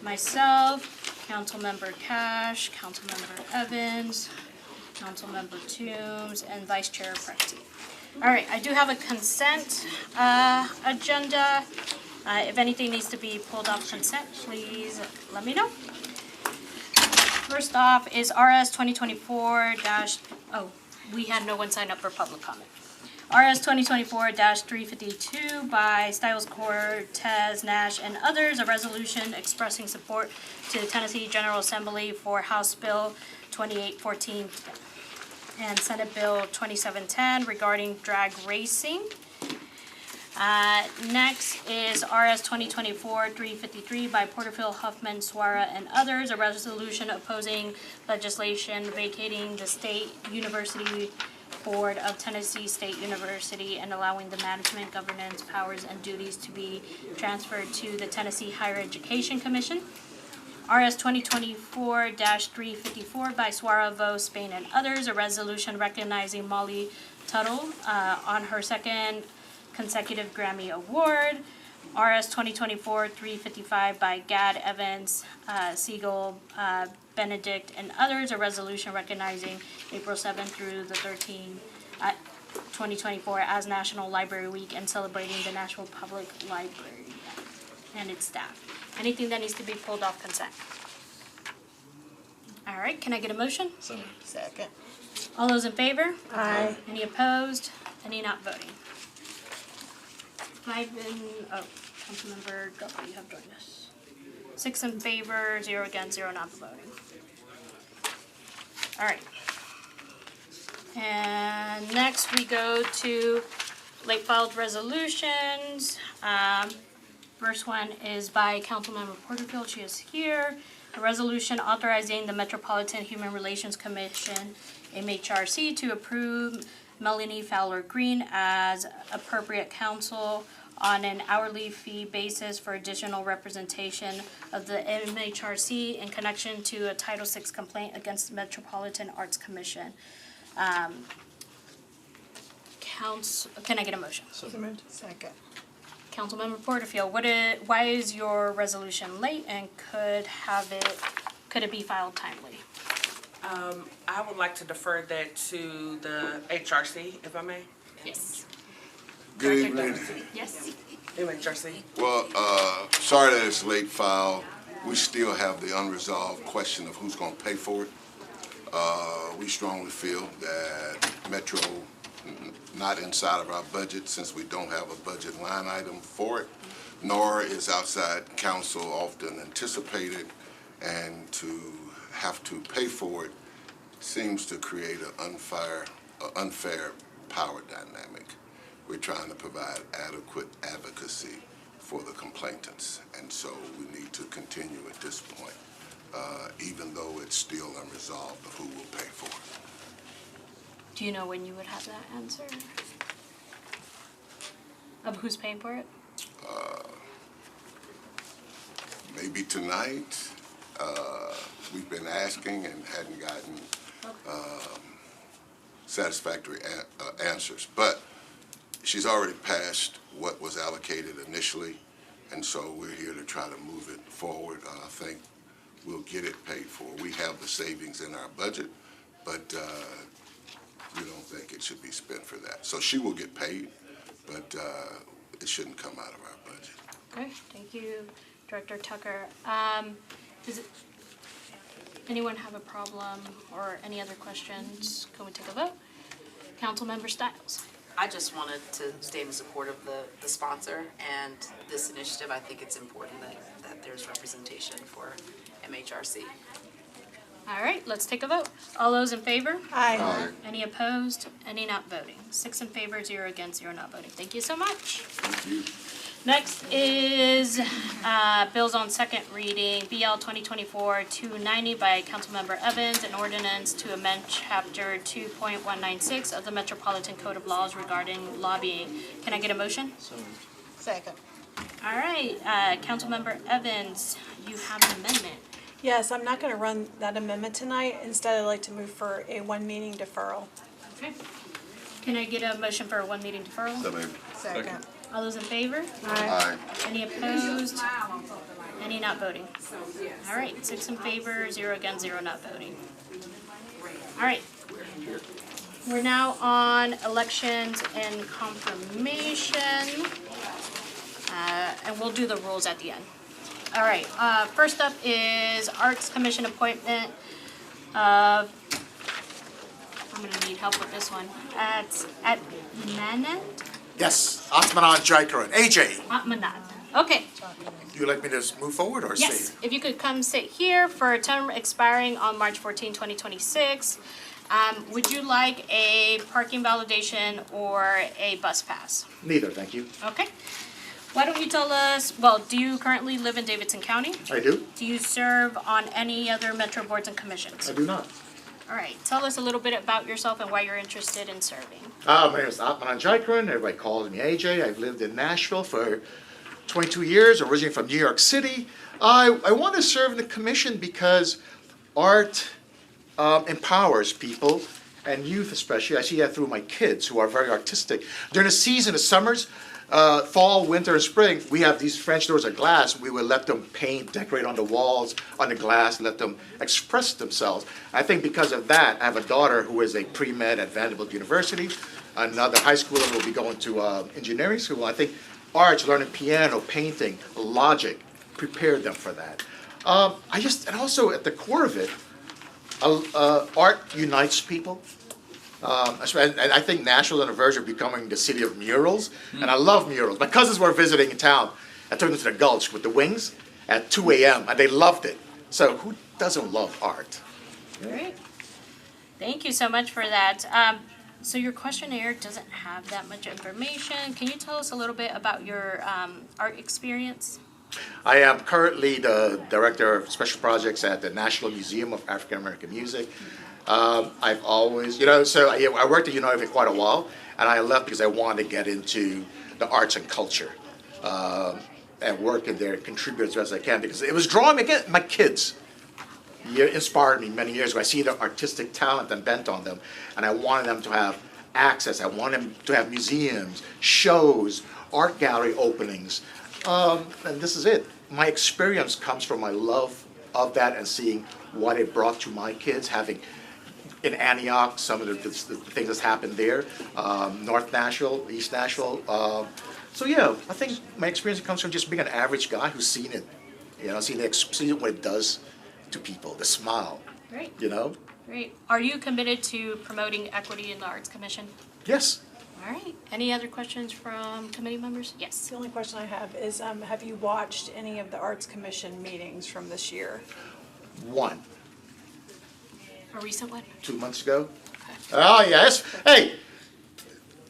myself, Councilmember Cash, Councilmember Evans, Councilmember Toombs, and Vice Chair Presti. All right, I do have a consent agenda. If anything needs to be pulled off consent, please let me know. First off is RS 2024- oh, we had no one sign up for public comment. RS 2024-352 by Stiles, Cortez, Nash, and others, a resolution expressing support to the Tennessee General Assembly for House Bill 2814 and Senate Bill 2710 regarding drag racing. Next is RS 2024-353 by Porterfield, Huffman, Suara, and others, a resolution opposing legislation vacating the State University Board of Tennessee State University and allowing the management, governance, powers, and duties to be transferred to the Tennessee Higher Education Commission. RS 2024-354 by Suara, Vo, Spain, and others, a resolution recognizing Molly Tuttle on her second consecutive Grammy Award. RS 2024-355 by Gad, Evans, Siegel, Benedict, and others, a resolution recognizing April 7th through the 13th, 2024 as National Library Week and celebrating the Nashville Public Library and its staff. Anything that needs to be pulled off consent? All right, can I get a motion? Second. All those in favor? Aye. Any opposed? Any not voting? Councilmember Guthrie, you have joined us. 6 in favor, 0 against, 0 not voting. All right. And next we go to late filed resolutions. First one is by Councilmember Porterfield. She is here. A resolution authorizing the Metropolitan Human Relations Commission, MHRC, to approve Melanie Fowler Green as appropriate counsel on an hourly fee basis for additional representation of the MHRC in connection to a Title VI complaint against the Metropolitan Arts Commission. Can I get a motion? Second. Councilmember Porterfield, why is your resolution late, and could it be filed timely? I would like to defer that to the HRC, if I may. Yes. Good evening. Yes. MHRC. Well, sorry that it's late file. We still have the unresolved question of who's going to pay for it. We strongly feel that Metro, not inside of our budget, since we don't have a budget line item for it, nor is outside counsel often anticipated, and to have to pay for it seems to create an unfair power dynamic. We're trying to provide adequate advocacy for the complainants, and so we need to continue at this point, even though it's still unresolved of who will pay for it. Do you know when you would have that answer? Of who's paying for it? Maybe tonight. We've been asking and hadn't gotten satisfactory answers, but she's already passed what was allocated initially, and so we're here to try to move it forward. I think we'll get it paid for. We have the savings in our budget, but we don't think it should be spent for that. So she will get paid, but it shouldn't come out of our budget. Okay, thank you, Director Tucker. Does anyone have a problem or any other questions? Can we take a vote? Councilmember Stiles. I just wanted to stay in support of the sponsor and this initiative. I think it's important that there's representation for MHRC. All right, let's take a vote. All those in favor? Aye. Aye. Any opposed? Any not voting? 6 in favor, 0 against, 0 not voting. Thank you so much. Thank you. Next is bills on second reading, BL 2024-290 by Councilmember Evans, an ordinance to amend Chapter 2.196 of the Metropolitan Code of Laws regarding lobbying. Can I get a motion? Second. All right, Councilmember Evans, you have an amendment. Yes, I'm not going to run that amendment tonight. Instead, I'd like to move for a one-meeting deferral. Okay. Can I get a motion for a one-meeting deferral? So maybe. Second. All those in favor? Aye. Aye. Any opposed? Any not voting? All right, 6 in favor, 0 against, 0 not voting. All right. We're now on elections and confirmation. And we'll do the rules at the end. All right, first up is Arts Commission appointment of, I'm gonna need help with this one. At Manat? Yes, Atmanan Jaikaran. AJ, Atmanat. Okay, do you like me to just move forward or stay? yes, if you could come sit here for a term expiring on March 14, 2026. Would you like a parking validation or a bus pass? Neither, thank you. Okay. Why don't you tell us, well, do you currently live in Davidson County? I do? Do you serve on any other metro boards and commissions? I do not. All right, tell us a little bit about yourself and why you're interested in serving. My name is Atmanan Jaikaran. Everybody calls me AJ. I've lived in Nashville for 22 years, originally from New York City. I want to serve in the commission because art empowers people and youth especially. I see that through my kids who are very artistic. During the season, the summers, fall, winter, and spring, we have these French doors of glass. We would let them paint, decorate on the walls, on the glass, let them express themselves. I think because of that, I have a daughter who is a pre-med at Vanderbilt University. Another high schooler will be going to engineering school. I think arts, learning piano, painting, logic, prepared them for that. And also at the core of it, art unites people. And I think Nashville and the verge of becoming the city of murals, and I love murals. My cousins were visiting in town. I took them to the Gulch with the Wings at 2 a.m. and they loved it. So who doesn't love art? Great. Thank you so much for that. So your questionnaire doesn't have that much information. Can you tell us a little bit about your art experience? I am currently the director of special projects at the National Museum of African American Music. I've always, I worked at United for quite a while, and I left because I wanted to get into the arts and culture and work in there and contribute as best as I can because it was drawing me again. My kids inspired me many years ago. I see the artistic talent and bent on them, and I wanted them to have access. I wanted them to have museums, shows, art gallery openings, and this is it. My experience comes from my love of that and seeing what it brought to my kids, having in Antioch, some of the things that's happened there, North Nashville, East Nashville. I think my experience comes from just being an average guy who's seen it, seen what it does to people, the smile, Great. Great. Are you committed to promoting equity in the Arts Commission? Yes. All right. Any other questions from committee members? Yes. The only question I have is, have you watched any of the Arts Commission meetings from this year? One. A recent one? 2 months ago. Oh, yes. Hey,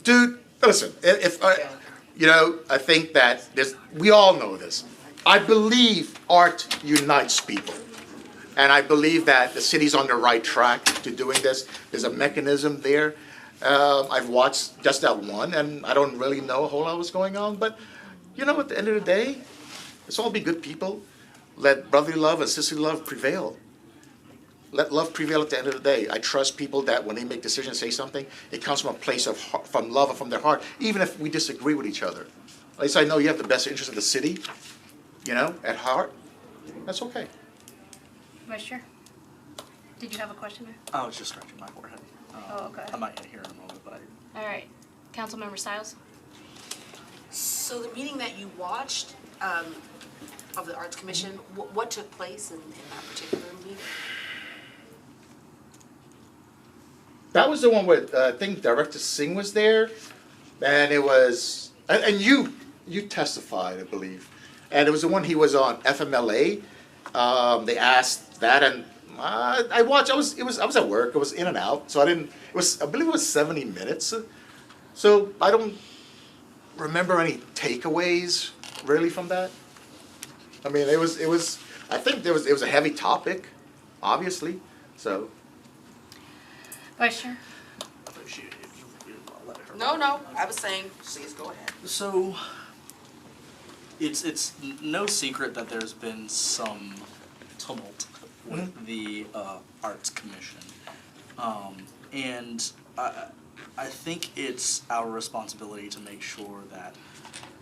dude, listen, I think that we all know this. I believe art unites people. And I believe that the city's on the right track to doing this. There's a mechanism there. I've watched just that one, and I don't really know a whole lot what's going on. But, at the end of the day, let's all be good people. Let brotherly love and sisterly love prevail. Let love prevail at the end of the day. I trust people that when they make decisions, say something, it comes from a place of from love and from their heart, even if we disagree with each other. At least I know you have the best interest of the city, at heart. That's okay. Vice Chair? Did you have a question there? I was just scratching my forehead. Oh, okay. I might hear in a moment, but All right. Councilmember Stiles? So the meeting that you watched of the Arts Commission, what took place in that particular meeting? That was the one where I think Director Singh was there, and it was, and you testified, I believe, and it was the one he was on FMLA. They asked that, and I watched. I was at work. I was in and out, so I didn't. I believe it was 70 minutes. So I don't remember any takeaways really from that. I mean, it was. I think it was a heavy topic, obviously. So. Vice Chair? I thought you let her. No, I was saying, please go ahead. So, it's no secret that there's been some tumult with the Arts Commission. And I think it's our responsibility to make sure that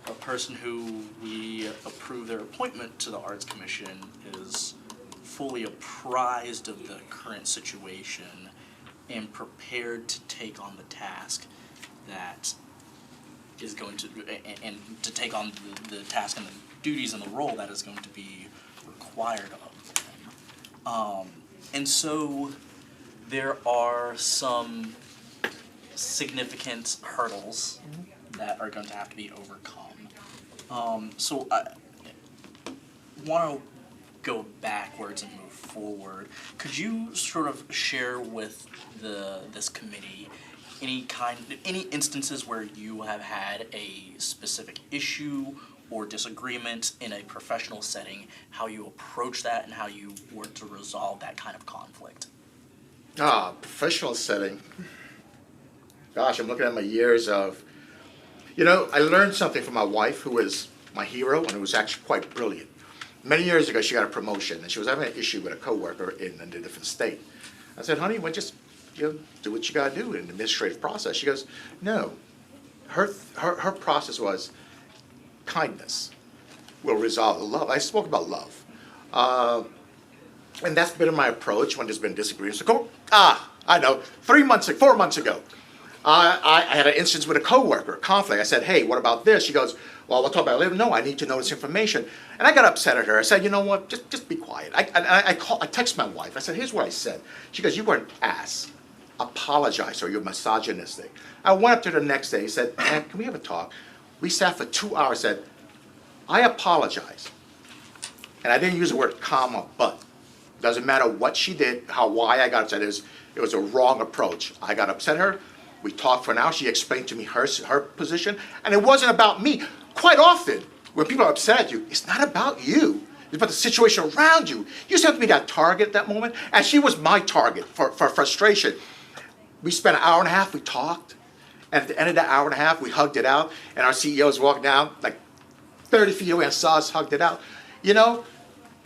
a person who we approve their appointment to the Arts Commission is fully apprised of the current situation and prepared to take on the task that is going to, and to take on the task and the duties and the role that is going to be required of them. And so there are some significant hurdles that are going to have to be overcome. So I want to go backwards and move forward. Could you sort of share with this committee any instances where you have had a specific issue or disagreement in a professional setting, how you approach that and how you work to resolve that kind of conflict? Professional setting. Gosh, I'm looking at my years of, I learned something from my wife, who was my hero and who was actually quite brilliant. Many years ago, she got a promotion and she was having an issue with a coworker in a different state. I said, honey, well, just do what you gotta do in the administrative process. She goes, no. Her process was kindness will resolve the love. I spoke about love. And that's been my approach when there's been disagreements. I know, 4 months ago, I had an instance with a coworker, a conflict. I said, hey, what about this? She goes, well, we'll talk about it later. No, I need to know this information. And I got upset at her. I said, you know what, just be quiet. I text my wife. I said, here's what I said. She goes, you were an ass. Apologize, or you're misogynistic. I went up to her the next day. He said, man, can we have a talk? We sat for 2 hours, said, I apologize. And I didn't use the word comma, but. Doesn't matter what she did, why I got upset. It was a wrong approach. I got upset at her. We talked for an hour. She explained to me her position. And it wasn't about me. Quite often, when people are upset at you, it's not about you. It's about the situation around you. You just have to be that target at that moment. And she was my target for frustration. We spent an hour and a half, we talked. And at the end of that hour and a half, we hugged it out. And our CEOs walked down like 30 feet away and saw us, hugged it out.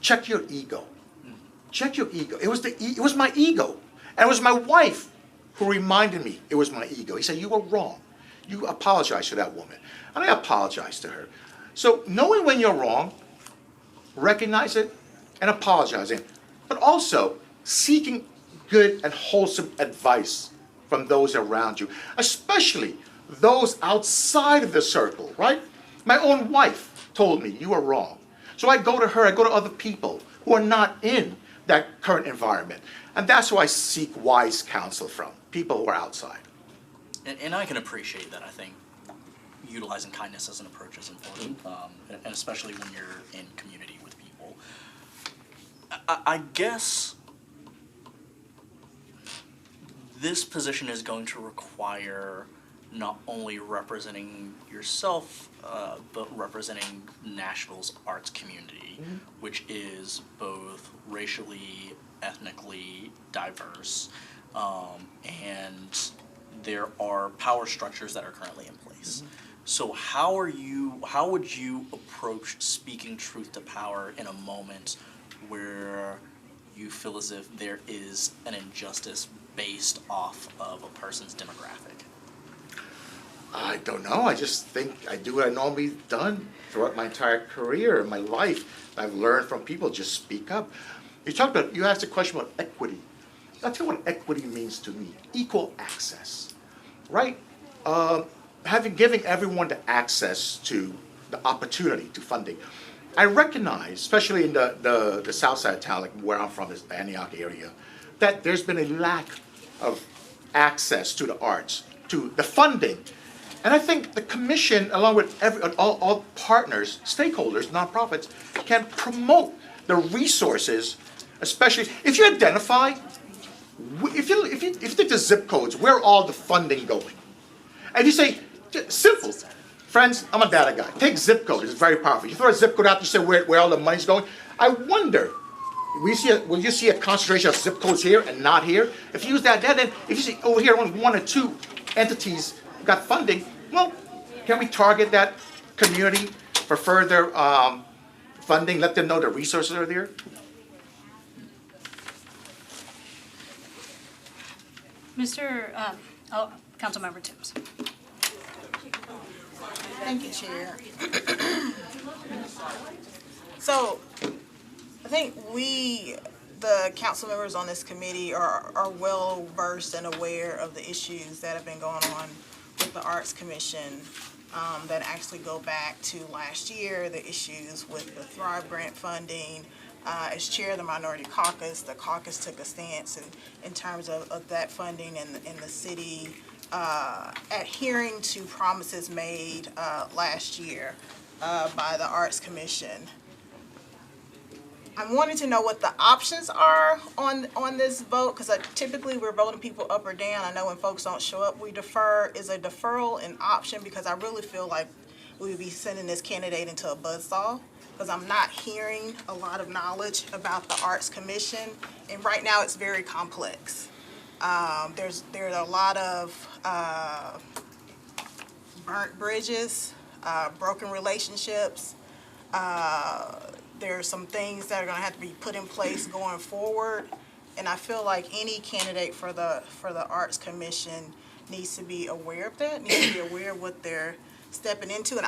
Check your ego. Check your ego. It was my ego. And it was my wife who reminded me it was my ego. He said, you were wrong. You apologized to that woman. And I apologized to her. So knowing when you're wrong, recognize it and apologizing, but also seeking good and wholesome advice from those around you, especially those outside of the circle, right? My own wife told me you are wrong. So I go to her, I go to other people who are not in that current environment. And that's who I seek wise counsel from, people who are outside. And I can appreciate that. I think utilizing kindness as an approach is important, and especially when you're in community with people. I guess this position is going to require not only representing yourself, but representing Nashville's arts community, which is both racially, ethnically diverse, and there are power structures that are currently in place. So how would you approach speaking truth to power in a moment where you feel as if there is an injustice based off of a person's demographic? I don't know. I just think I do what I've normally done throughout my entire career and my life. I've learned from people, just speak up. You asked a question about equity. I'll tell you what equity means to me. Equal access, right? Giving everyone the access to the opportunity to funding. I recognize, especially in the south side of town, like where I'm from, is the Antioch area, that there's been a lack of access to the arts, to the funding. And I think the commission, along with all partners, stakeholders, nonprofits, can promote the resources, especially if you identify, if you take the zip codes, where are all the funding going? And you say, simple, friends, I'm a data guy. Take zip code, it's very powerful. You throw a zip code out, you say where all the money's going. I wonder, will you see a concentration of zip codes here and not here? If you use that data, then if you see over here only 1 or 2 entities got funding, well, can we target that community for further funding, let them know the resources are there? Councilmember Timms. Thank you, Chair. So, I think the council members on this committee are well versed and aware of the issues that have been going on with the Arts Commission that actually go back to last year, the issues with the Thrive Grant funding. As chair of the Minority Caucus, the caucus took a stance in terms of that funding and the city adhering to promises made last year by the Arts Commission. I'm wanting to know what the options are on this vote, because typically we're voting people up or down. I know when folks don't show up, we defer. Is a deferral an option? Because I really feel like we would be sending this candidate into a buzzsaw, because I'm not hearing a lot of knowledge about the Arts Commission, and right now it's very complex. There's a lot of burnt bridges, broken relationships. There's some things that are going to have to be put in place going forward, and I feel like any candidate for the Arts Commission needs to be aware of that, needs to be aware of what they're stepping into, and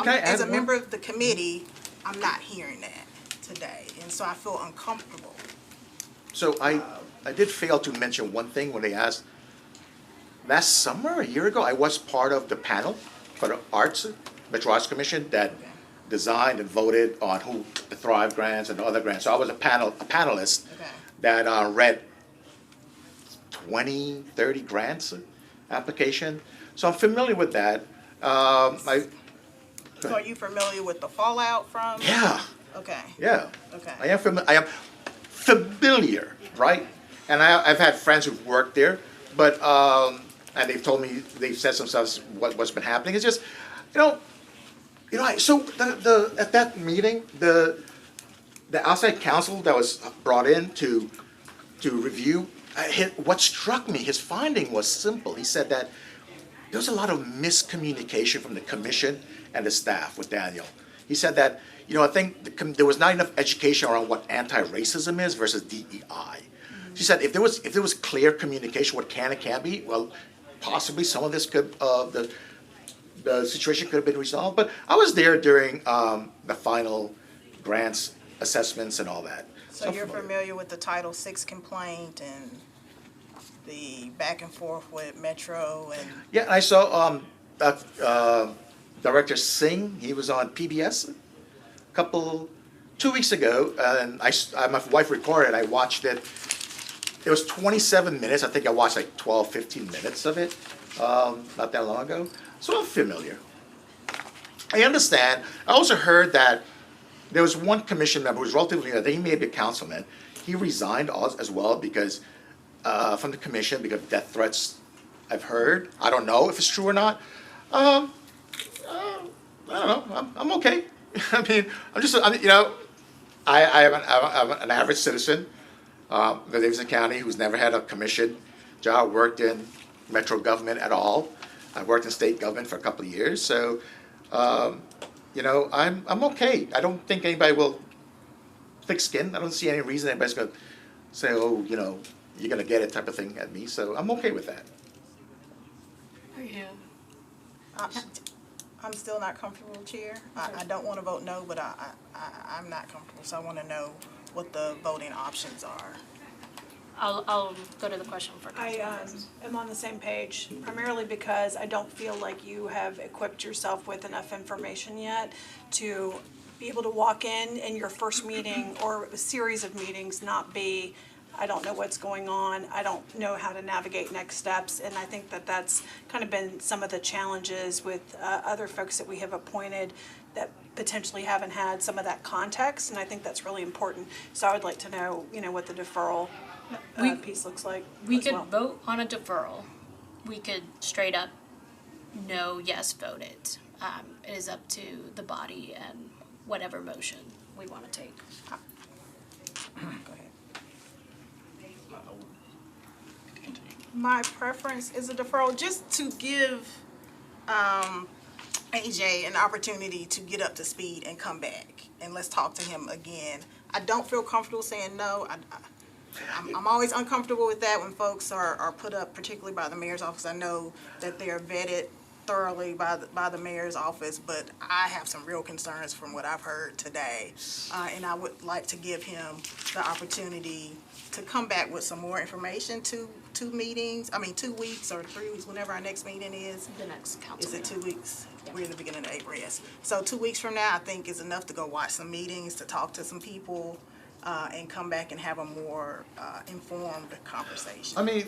as a member of the committee, I'm not hearing that today, and so I feel uncomfortable. So I did fail to mention one thing when they asked, last summer, a year ago, I was part of the panel for the Metro Arts Commission that designed and voted on who the Thrive grants and the other grants. So I was a panelist that read 20, 30 grants application. So I'm familiar with that. So are you familiar with the fallout from? Yeah. Okay. Yeah. Okay. I am familiar, right? And I've had friends who've worked there, but and they've told me, they've said some stuff what's been happening. It's just, so the at that meeting, the outside counsel that was brought in to review, what struck me, his finding was simple. He said that there was a lot of miscommunication from the commission and the staff with Daniel. He said that, I think there was not enough education around what anti-racism is versus DEI. She said if there was clear communication what can and can't be, well, possibly some of this could the situation could have been resolved. But I was there during the final grants assessments and all that. So you're familiar with the Title VI complaint and the back and forth with Metro and? Yeah, I saw Director Singh. He was on PBS 2 weeks ago, and my wife recorded. I watched it. It was 27 minutes. I think I watched like 12, 15 minutes of it not that long ago. So I'm familiar. I understand. I also heard that there was one commission member who was relatively new. He may be a councilman. He resigned as well because from the commission because of death threats. I've heard. I don't know if it's true or not. I don't know. I'm okay. I mean, I'm an average citizen of Davidson County who's never had a commission job, worked in metro government at all. I worked in state government for a couple of years, so I'm okay. I don't think anybody will thick skin. I don't see any reason anybody's going to say, oh, you're going to get it type of thing at me. So I'm okay with that. Are you? I'm still not comfortable, Chair. I don't want to vote no, but I'm not comfortable, so I want to know what the voting options are. I'll go to the question for I am on the same page, primarily because I don't feel like you have equipped yourself with enough information yet to be able to walk in your first meeting or a series of meetings not be, I don't know what's going on, I don't know how to navigate next steps, and I think that that's kind of been some of the challenges with other folks that we have appointed that potentially haven't had some of that context, and I think that's really important. So I would like to know, what the deferral piece looks like. We could vote on a deferral. We could straight up no, yes, vote it. It is up to the body and whatever motion we want to take. Go ahead. My preference is a deferral, just to give AJ an opportunity to get up to speed and come back, and let's talk to him again. I don't feel comfortable saying no. I'm always uncomfortable with that when folks are put up, particularly by the mayor's office. I know that they are vetted thoroughly by the mayor's office, but I have some real concerns from what I've heard today. And I would like to give him the opportunity to come back with some more information, 2 weeks or 3 weeks, whenever our next meeting is. The next council Is it meeting. 2 weeks? We're in the beginning of April, yes. So 2 weeks from now, I think is enough to go watch some meetings, to talk to some people, and come back and have a more informed conversation. I mean,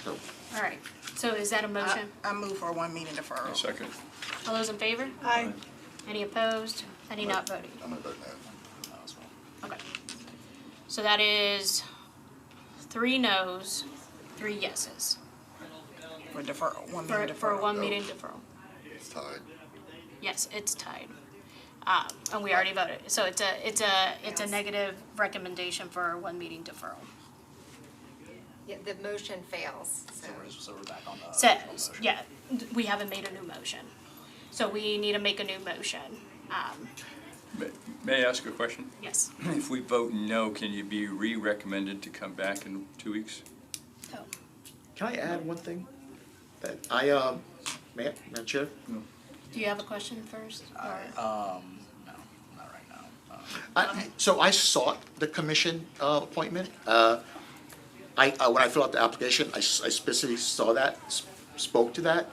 All right, so is that a motion? I move for a 1 meeting deferral. Second. All those in favor? Aye. Any opposed? Any not voting? I'm gonna vote no. Okay. So that is 3 noes, 3 yeses For deferral, 1 meeting deferral. for a 1 meeting deferral. It's tied. Yes, it's tied. And we already voted, so it's a negative recommendation for a 1 meeting deferral. Yeah, the motion fails, so. So we're back on the. So, on the motion. yeah, we haven't made a new motion. So we need to make a new motion. May I ask a question? Yes. If we vote no, can you be re-recommended to come back in 2 weeks? Oh, can I add one thing? That Madam Chair? do you have a question first? Or- No, not right now. So I sought the commission appointment. When I filled out the application, I specifically saw that, spoke to that,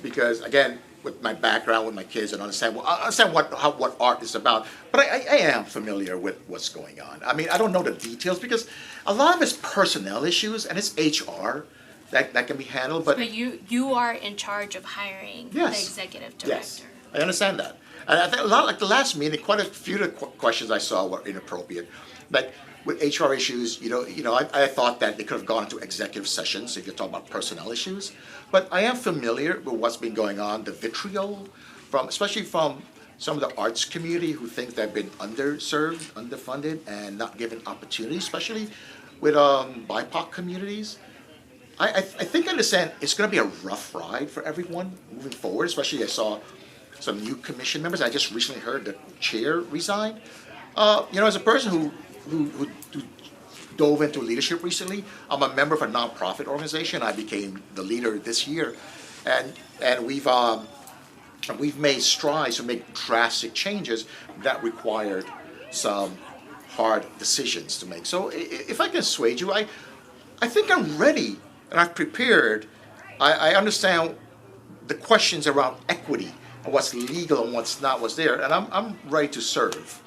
because again, with my background with my kids and understand what art is about. But I am familiar with what's going on. I mean, I don't know the details because a lot of it's personnel issues and it's HR that can be handled. But But you are in charge of hiring the Yes. executive yes, director. I understand that. And I think a lot, like the last meeting, quite a few of the questions I saw were inappropriate. Like with HR issues, I thought that they could have gone into executive sessions if you're talking about personnel issues. But I am familiar with what's been going on, the vitriol especially from some of the arts community who think they've been underserved, underfunded, and not given opportunities, especially with BIPOC communities. I think I understand it's going to be a rough ride for everyone moving forward, especially I saw some new commission members. I just recently heard the chair resign. As a person who dove into leadership recently, I'm a member of a nonprofit organization. I became the leader this year, and we've made strides to make drastic changes that required some hard decisions to make. So if I can persuade you, I think I'm ready and I've prepared. I understand the questions around equity and what's legal and what's not, what's there, and I'm ready to serve.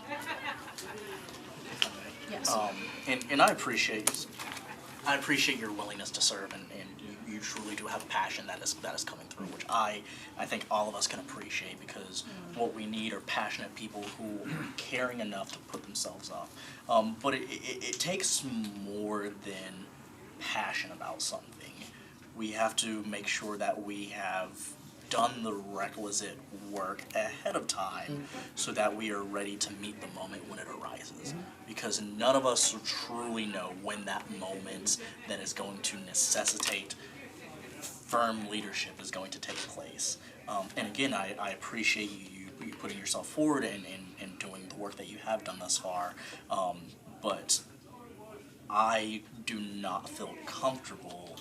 Yes. And I appreciate your willingness to serve, and you truly do have a passion that is coming through, which I think all of us can appreciate, because what we need are passionate people who are caring enough to put themselves up. But it takes more than passion about something. We have to make sure that we have done the requisite work ahead of time so that we are ready to meet the moment when it arises. Because none of us truly know when that moment that is going to necessitate firm leadership is going to take place. And again, I appreciate you putting yourself forward and doing the work that you have done thus far. But I do not feel comfortable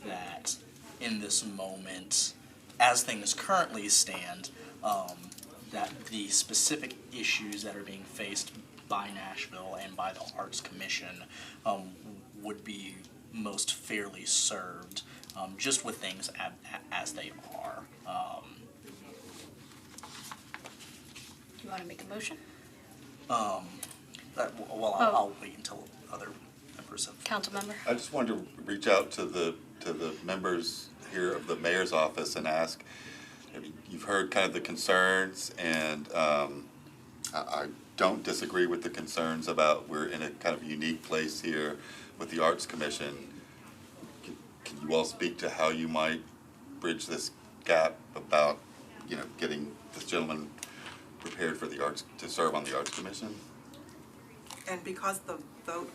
that in this moment, as things currently stand, that the specific issues that are being faced by Nashville and by the Arts Commission would be most fairly served just with things as they are. Do you want to make a motion? I'll wait until other members have. Council member? I just wanted to reach out to the members here of the mayor's office and ask, you've heard kind of the concerns, and I don't disagree with the concerns about we're in a kind of unique place here with the Arts Commission. Can you all speak to how you might bridge this gap about, getting this gentleman prepared for the arts, to serve on the Arts Commission? And because the vote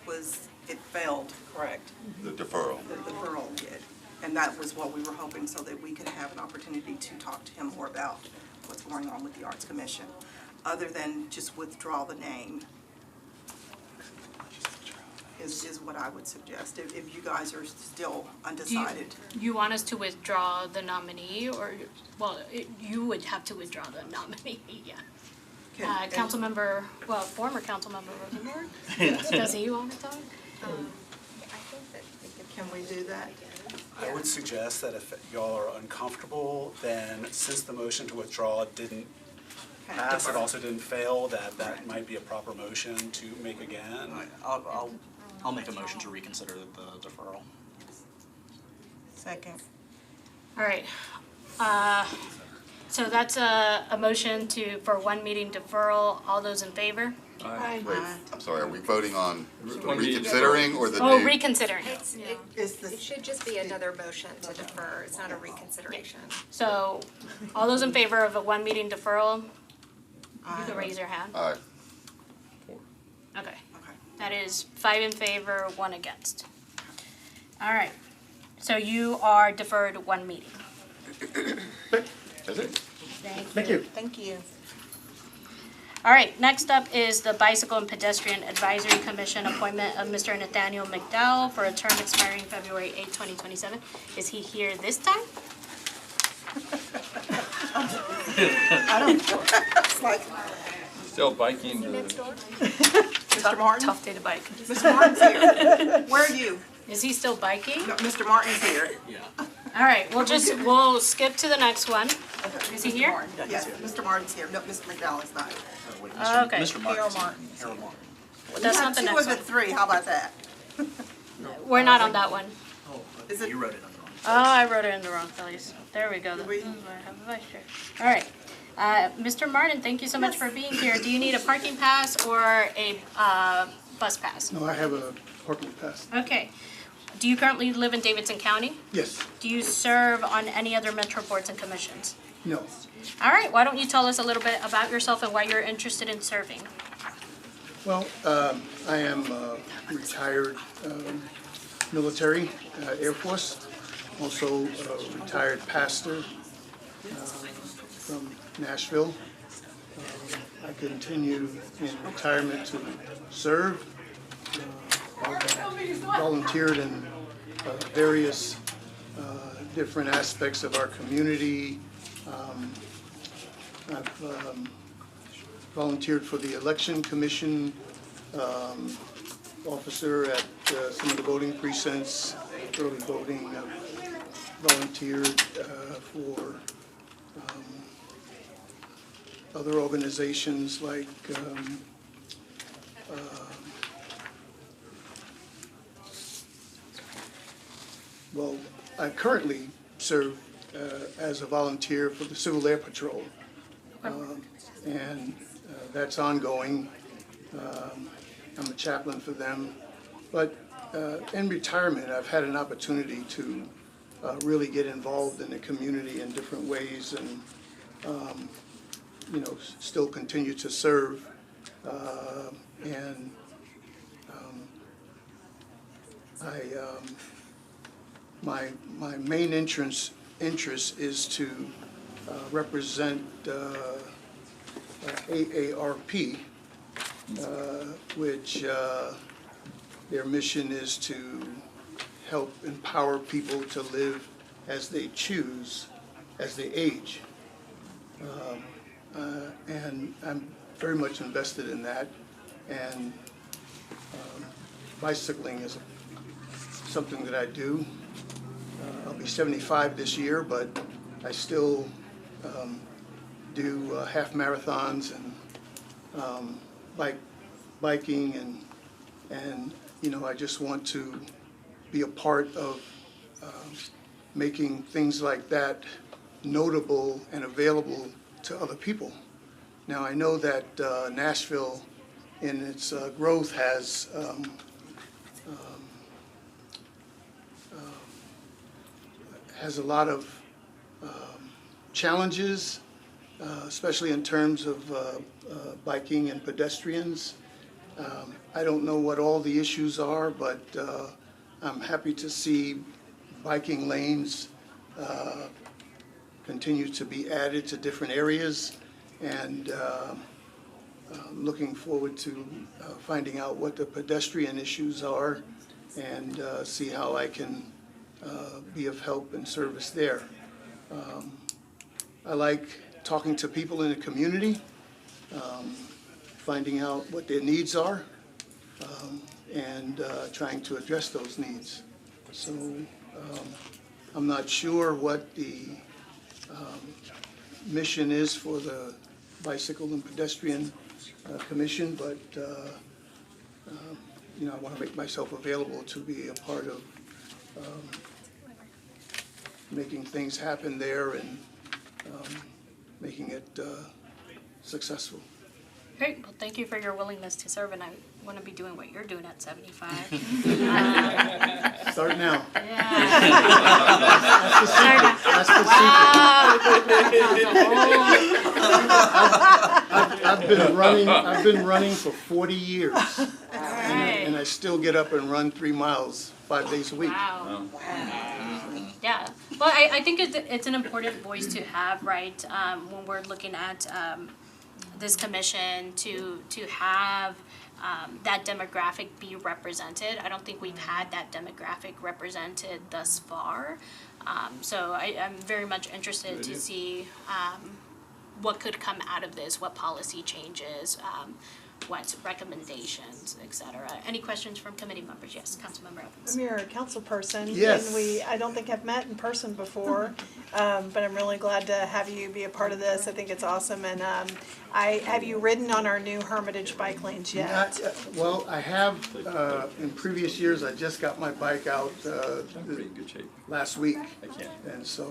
it failed, correct? The deferral. The deferral did. And that was what we were hoping, so that we could have an opportunity to talk to him more about what's going on with the Arts Commission, other than just withdraw the name. is what I would suggest, if you guys are still undecided. You want us to withdraw the nominee, or, well, you would have to withdraw the nominee, yeah. Councilmember, well, former Councilmember Rosenberg, does he want to talk? Can we do that? I would suggest that if y'all are uncomfortable, then since the motion to withdraw didn't pass, it also didn't fail, that might be a proper motion to make again. I'll make a motion to reconsider the deferral. Second. All right, so that's a motion for one meeting deferral. All those in favor? Wait, I'm sorry, are we voting on reconsidering or the new? Oh, reconsidering. It should just be another motion to defer, it's not a reconsideration. So, all those in favor of a one meeting deferral, you can raise your hand. Aye. Okay. That is 5 in favor, 1 against. All right. So you are deferred one meeting. That's it. Thank you. Thank you. All right, next up is the Bicycle and Pedestrian Advisory Commission appointment of Mr. Nathaniel McDowell for a term expiring February 8, 2027. Is he here this time? I don't, it's like, Still biking. Mr. Martin? Tough day to bike. Mr. Martin's here. Where are you? Is he still biking? No, Mr. Martin's here. Yeah. All right, we'll skip to the next one. Is he Mr. here? Martin. Yes, Mr. Martin's here. No, Mr. McDowell is not. Wait, Okay. Mr. Harold Martin. Martin. Harold Martin. Well, that's not the Two next of the one. three, how about that? We're not on that one. Is it? You wrote it on the wrong. Oh, I wrote it in the wrong place. There we go. Did we? I have a vice chair. All right. Mr. Martin, thank you so much for being here. Do you need a parking pass or a bus pass? No, I have a parking pass. Okay. Do you currently live in Davidson County? Yes. Do you serve on any other metro boards and commissions? No. All right. Why don't you tell us a little bit about yourself and why you're interested in serving? Well, I am retired military, Air Force, also a retired pastor from Nashville. I continue in retirement to serve. I've volunteered in various different aspects of our community. I've volunteered for the Election Commission, officer at some of the voting precincts, early voting. I've volunteered for other organizations like well, I currently serve as a volunteer for the Civil Air Patrol, and that's ongoing. I'm a chaplain for them, but in retirement, I've had an opportunity to really get involved in the community in different ways, and you know, still continue to serve. And my main interest is to represent AARP, which their mission is to help empower people to live as they choose as they age. And I'm very much invested in that. And bicycling is something that I do. I'll be 75 this year, but I still do half marathons and biking, and you know, I just want to be a part of making things like that notable and available to other people. Now, I know that Nashville, in its growth, has a lot of challenges, especially in terms of biking and pedestrians. I don't know what all the issues are, but I'm happy to see biking lanes continue to be added to different areas, and looking forward to finding out what the pedestrian issues are and see how I can be of help and service there. I like talking to people in the community, finding out what their needs are, and trying to address those needs. So I'm not sure what the mission is for the Bicycle and Pedestrian Commission, but you know, I want to make myself available to be a part of making things happen there and making it successful. Great, well, thank you for your willingness to serve, and I want to be doing what you're doing at 75. Start now. That's the secret. I've been running for 40 years. And I still get up and run 3 miles 5 days a week. Wow. Yeah, well, I think it's an important voice to have, right, when we're looking at this commission to have that demographic be represented. I don't think we've had that demographic represented thus far. So I'm very much interested to see what could come out of this, what policy changes, what recommendations, et cetera. Any questions from committee members? Yes, Councilmember Evans. I'm your council person. Yes. And I don't think I've met in person before, but I'm really glad to have you be a part of this. I think it's awesome. And have you ridden on our new Hermitage bike lanes yet? Well, I have, in previous years, I just got my bike out I'm pretty in good shape. last week. I can't. And so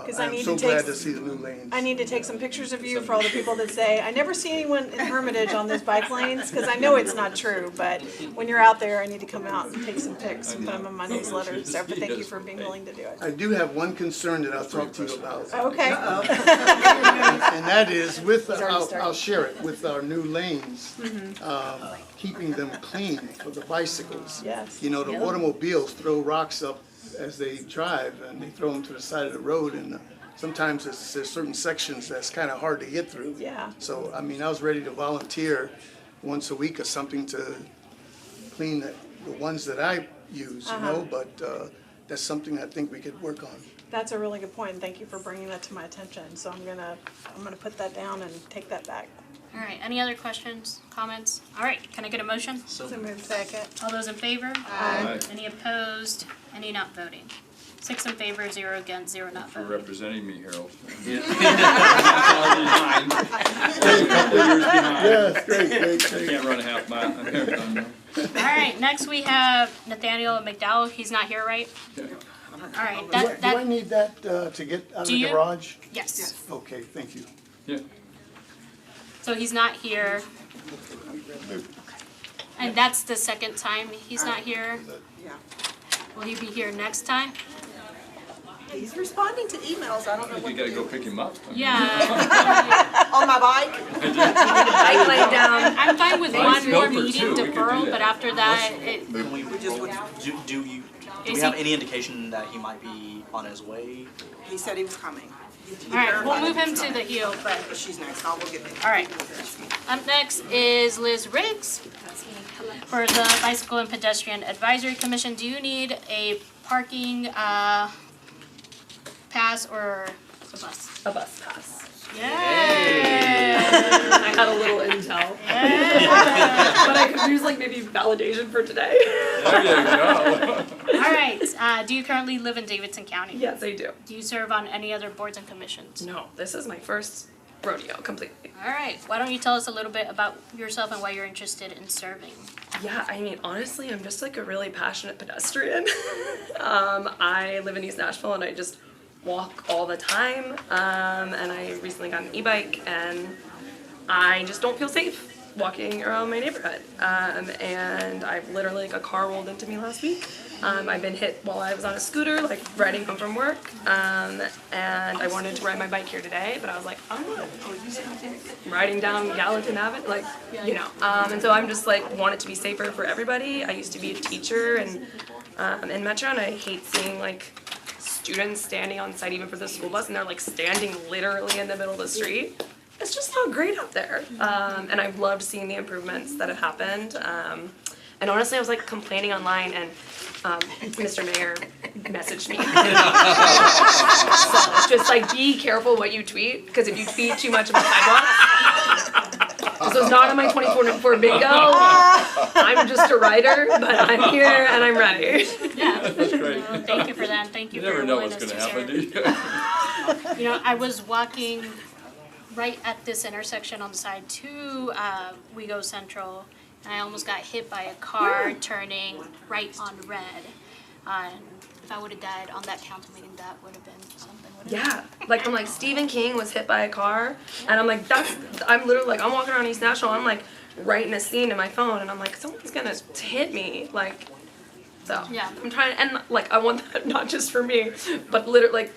'Cause I I'm need so to take glad to see the new lanes. I need to take some pictures of you for all the people that say, I never see anyone in Hermitage on those bike lanes, because I know it's not true, but when you're out there, I need to come out and take some pics and put them in my newsletter. So but thank you for being willing to do it. I do have one concern that I'll talk to you about. Okay. And that is with, He's already started. I'll share it, with our new lanes, keeping them clean for the bicycles. Yes. You know, the automobiles throw rocks up as they drive, and they throw them to the side of the road, and sometimes there's certain sections that's kind of hard to get through. Yeah. So, I mean, I was ready to volunteer once a week or something to clean the ones that I use, you know, but that's something I think we could work on. That's a really good point, and thank you for bringing that to my attention. So I'm gonna put that down and take that back. All right, any other questions, comments? All right, can I get a motion? So move second. All those in favor? Aye. Any opposed? Any not voting? 6 in favor, 0 against, 0 not For voting. representing me, Harold. Yes, great. I can't run a half marathon. All right, next we have Nathaniel McDowell. He's not here, right? All right, Do I need that to get out of Do the you? garage? Yes. Okay, thank you. Yeah. So he's not here. And that's the second time he's not here. Yeah. Will he be here next time? He's responding to emails, I don't know You what to gotta go do. pick him up. Yeah. On my bike? I lay down. I'm fine with Fine, one go more for meeting two. We could do deferral, that. but after that, it, Can we just roll- do we Is have he- any indication that he might be on his way? He said he was coming. all right, we'll move him to the heel, but, She's next, I'll go get him. all right. Up next is Liz Riggs for the Bicycle and Pedestrian Advisory Commission. Do you need a parking, pass or a bus? A bus pass. Yay! I had a little intel. But I could use like maybe validation for today. There you go. All right, do you currently live in Davidson County? Yes, I do. Do you serve on any other boards and commissions? No, this is my first rodeo completely. All right, why don't you tell us a little bit about yourself and why you're interested in serving? Yeah, I mean, honestly, I'm just like a really passionate pedestrian. I live in East Nashville and I just walk all the time. And I recently got an e-bike and I just don't feel safe walking around my neighborhood. And I've literally, like, a car rolled into me last week. I've been hit while I was on a scooter, like riding home from work. And I wanted to ride my bike here today, but I was like, I'm not riding down Gallatin Avenue, like, you know. And so I'm just like, want it to be safer for everybody. I used to be a teacher and in Metro, and I hate seeing like students standing on site even for the school bus, and they're like standing literally in the middle of the street. it's just not great out there. And I've loved seeing the improvements that have happened. And honestly, I was like complaining online, and Mr. Mayor messaged me. So just like be careful what you tweet, because if you tweet too much about sidewalks, this was not on my 24 bingo. I'm just a writer, but I'm here and I'm ready. Yeah. That's great. Thank you for that. Thank you You for never know your what's willingness gonna to happen, share. do you? You know, I was walking right at this intersection on the side to WeGo Central, and I almost got hit by a car turning right on red. And if I would have died on that council meeting, that would have been something, wouldn't it? Yeah, like I'm like Stephen King was hit by a car, and I'm like I'm literally like I'm walking around East Nashville, I'm like writing a scene in my phone, and I'm like someone's gonna hit me, like so. Yeah. I'm trying, and like I want that not just for me, but literally like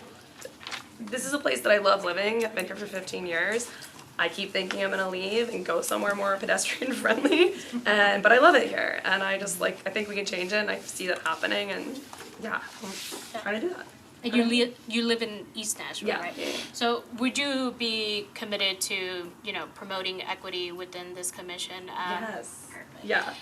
this is a place that I love living. I've been here for 15 years. I keep thinking I'm gonna leave and go somewhere more pedestrian friendly, but I love it here, and I just like I think we can change it, and I see that happening, and yeah, I'm trying to do that. And you live in East Nashville, Yeah. right? So would you be committed to, you know, promoting equity within this commission? Yes. Perfect. Yeah.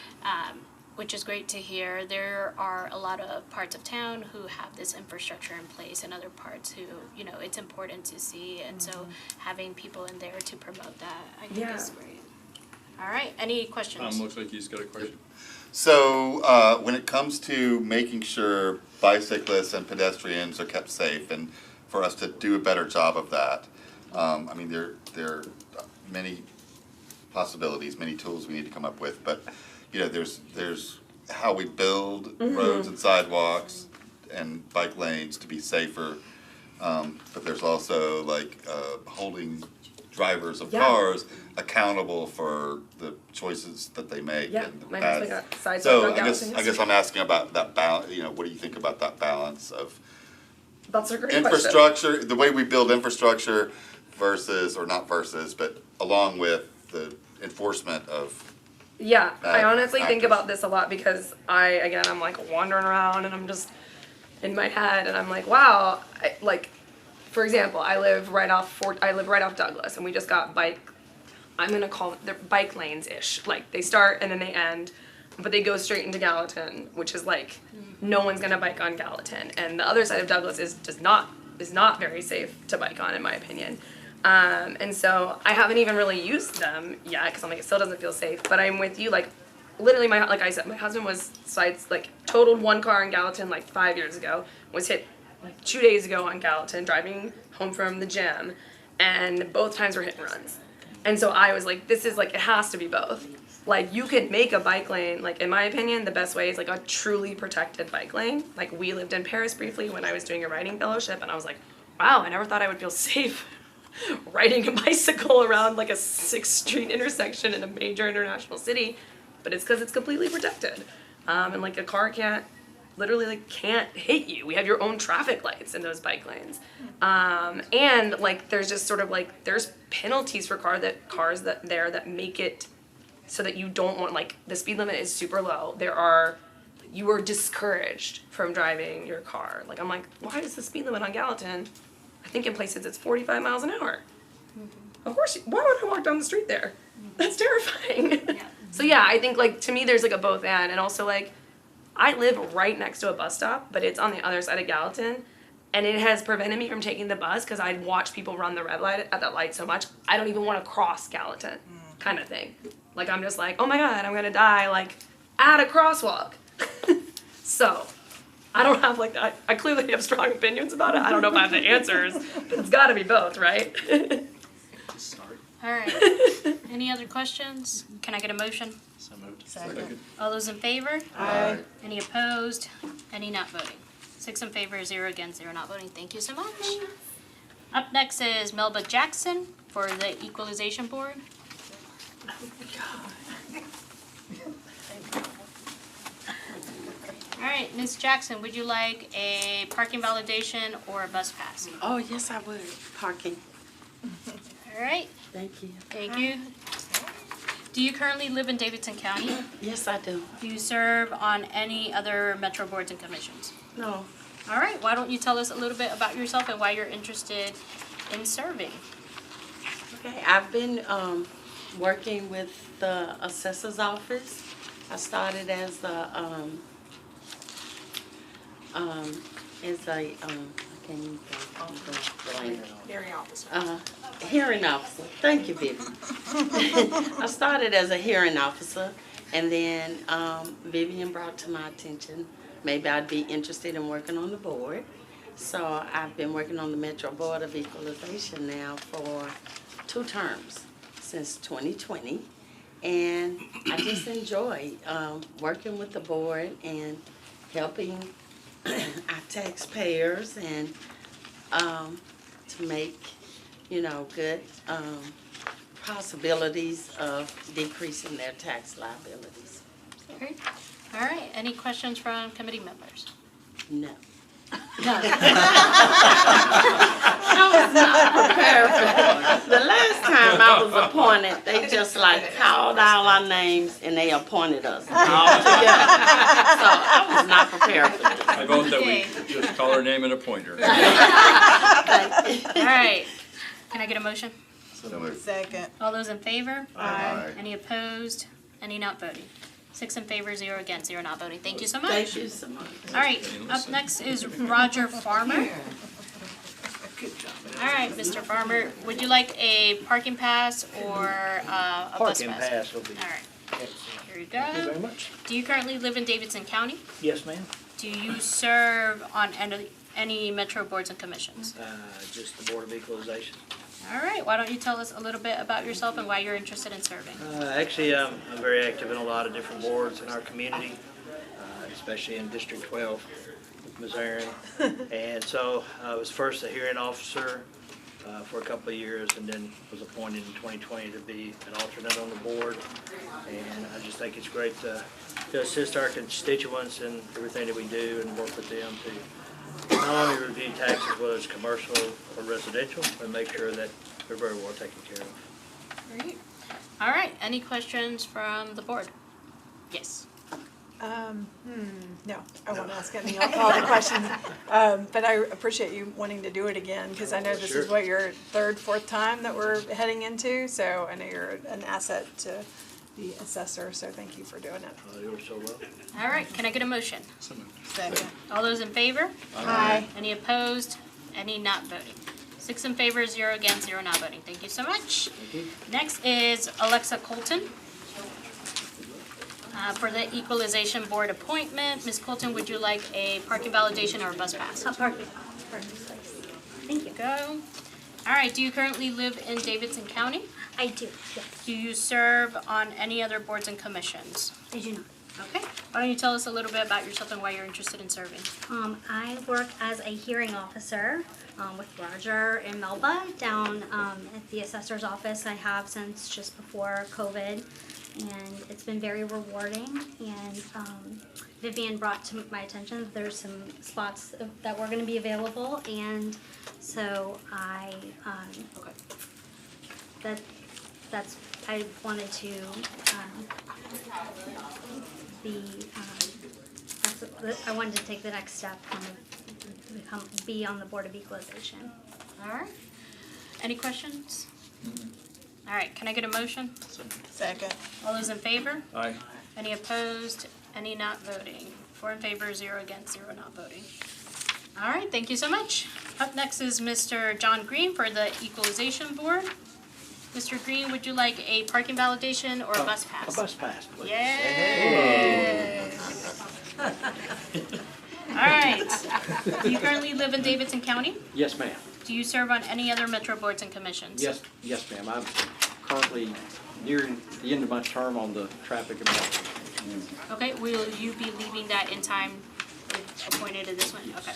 Which is great to hear. There are a lot of parts of town who have this infrastructure in place, and other parts who, you know, it's important to see, and so having people in there to promote that, I think is great. All right, any questions? Looks like he's got a question. So, when it comes to making sure bicyclists and pedestrians are kept safe, and for us to do a better job of that, I mean, there are many possibilities, many tools we need to come up with, but, you know, there's how we build roads and sidewalks and bike lanes to be safer, but there's also like holding drivers of cars accountable for the choices that they make and the my bad. husband got sideswiped So on I Gallatin guess I'm asking about that balance. You know, what do you think about that balance of That's a great infrastructure, the way we build infrastructure versus, or not versus, but along with the enforcement of Yeah, I honestly think actors. about this a lot because I'm like wandering around and I'm just in my head and I'm like, wow, for example, I live right off Douglas, and we just got I'm gonna call it, they're bike lanes-ish. Like, they start and then they end, but they go straight into Gallatin, which is like, no one's gonna bike on Gallatin. And the other side of Douglas is not very safe to bike on, in my opinion. And so I haven't even really used them yet, because I'm like, it still doesn't feel safe. But I'm with you, like, literally, like I said, my husband was totaled one car in Gallatin like 5 years ago, was hit 2 days ago on Gallatin, driving home from the gym, and both times were hit and runs. And so I was like, this is like, it has to be both. Like, you could make a bike lane, like, in my opinion, the best way is like a truly protected bike lane. Like, we lived in Paris briefly when I was doing a riding fellowship, and I was like, wow, I never thought I would feel safe riding a bicycle around like a 6th Street intersection in a major international city, but it's because it's completely protected. And like a car can't hit you. We have your own traffic lights in those bike lanes. And like there's just sort of like there's penalties for cars that make it so that you don't want, like, the speed limit is super low. You are discouraged from driving your car. Like, I'm like, why is the speed limit on Gallatin? I think in places it's 45 miles an hour. Of course, why would I walk down the street there? That's terrifying. So yeah, I think like to me there's like a both and also like I live right next to a bus stop, but it's on the other side of Gallatin, and it has prevented me from taking the bus because I'd watch people run the red light at that light so much I don't even want to cross Gallatin, kind of thing. Like I'm just like, oh my god, I'm gonna die like at a crosswalk. So I don't have like I clearly have strong opinions about it. I don't know if I have the answers, but it's got to be both, right? All right. Any other questions? Can I get a motion? So moved. Second. All those in favor? Aye. Any opposed? Any not voting? 6 in favor, 0 against, 0 not voting. Thank you so much. Up next is Melba Jackson for the Equalization Board. All right, Ms. Jackson, would you like a parking validation or a bus pass? Oh, yes, I would. Parking. All right. Thank you. Thank you. Do you currently live in Davidson County? Yes, I do. Do you serve on any other metro boards and commissions? No. All right, why don't you tell us a little bit about yourself and why you're interested in serving? Okay, I've been working with the assessor's office. I started as a I can't even think. Hearing officer. Hearing officer. Thank you, Vivian. I started as a hearing officer, and then Vivian brought to my attention maybe I'd be interested in working on the board. So I've been working on the Metro Board of Equalization now for 2 terms since 2020. And I just enjoy working with the board and helping our taxpayers and to make, good possibilities of decreasing their tax liabilities. Great. All right, any questions from committee members? No. I was not prepared for that. The last time I was appointed, they just called all our names and they appointed us all together. So I was not prepared for this. I vote that we just call her name and appoint her. All right, can I get a motion? Second. All those in favor? Aye. Any opposed? Any not voting? 6 in favor, 0 against, 0 not voting. Thank you so much. Thank you so much. All right, up next is Roger Farmer. All right, Mr. Farmer, would you like a parking pass or a bus pass? Parking pass will be. All right, here you go. Thank you very much. Do you currently live in Davidson County? Yes, ma'am. Do you serve on any metro boards and commissions? Just the Board of Equalization. All right, why don't you tell us a little bit about yourself and why you're interested in serving? Actually, I'm very active in a lot of different boards in our community, especially in District 12 with Missouri. And so I was first a hearing officer for a couple of years and then was appointed in 2020 to be an alternate on the board. And I just think it's great to assist our constituents in everything that we do and work with them to not only review taxes, whether it's commercial or residential, and make sure that they're very well taken care of. Great. All right, any questions from the board? Yes. No, I won't ask any all the questions. But I appreciate you wanting to do it again, because I know this is what, your 3rd, 4th time that we're heading into, so I know you're an asset to the assessor, so thank you for doing it. You're so welcome. All right, can I get a motion? Second. All those in favor? Aye. Any opposed? Any not voting? 6 in favor, 0 against, 0 not voting. Thank you so much. Next is Alexa Colton. For the Equalization Board appointment, Ms. Colton, would you like a parking validation or a bus pass? Parking. Thank you. Go. All right, do you currently live in Davidson County? I do, yes. Do you serve on any other boards and commissions? I do not. Okay. Why don't you tell us a little bit about yourself and why you're interested in serving? I work as a hearing officer with Roger and Melba down at the assessor's office. I have since just before COVID, and it's been very rewarding. And Vivian brought to my attention that there's some spots that were going to be available, and so I I wanted to I wanted to take the next step and be on the Board of Equalization. All right. Any questions? All right, can I get a motion? Second. All those in favor? Aye. Any opposed? Any not voting? 4 in favor, 0 against, 0 not voting. All right, thank you so much. Up next is Mr. John Green for the Equalization Board. Mr. Green, would you like a parking validation or a bus pass? A bus pass, please. Yes. All right. Do you currently live in Davidson County? Yes, ma'am. Do you serve on any other metro boards and commissions? Yes, ma'am. I'm currently nearing the end of my term on the traffic and Okay, will you be leaving that in time appointed to this one? Okay.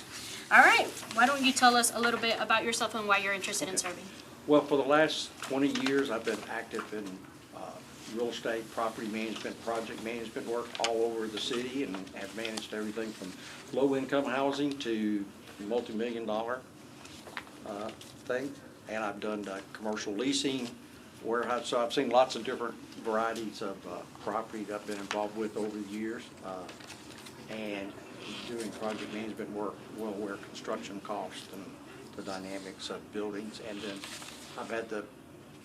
All right, why don't you tell us a little bit about yourself and why you're interested in serving? Well, for the last 20 years, I've been active in real estate, property management, project management work all over the city, and have managed everything from low-income housing to multi-million-dollar thing. And I've done commercial leasing, warehouse. So I've seen lots of different varieties of property that I've been involved with over the years, and doing project management work, well aware of construction costs and the dynamics of buildings. And then I've had the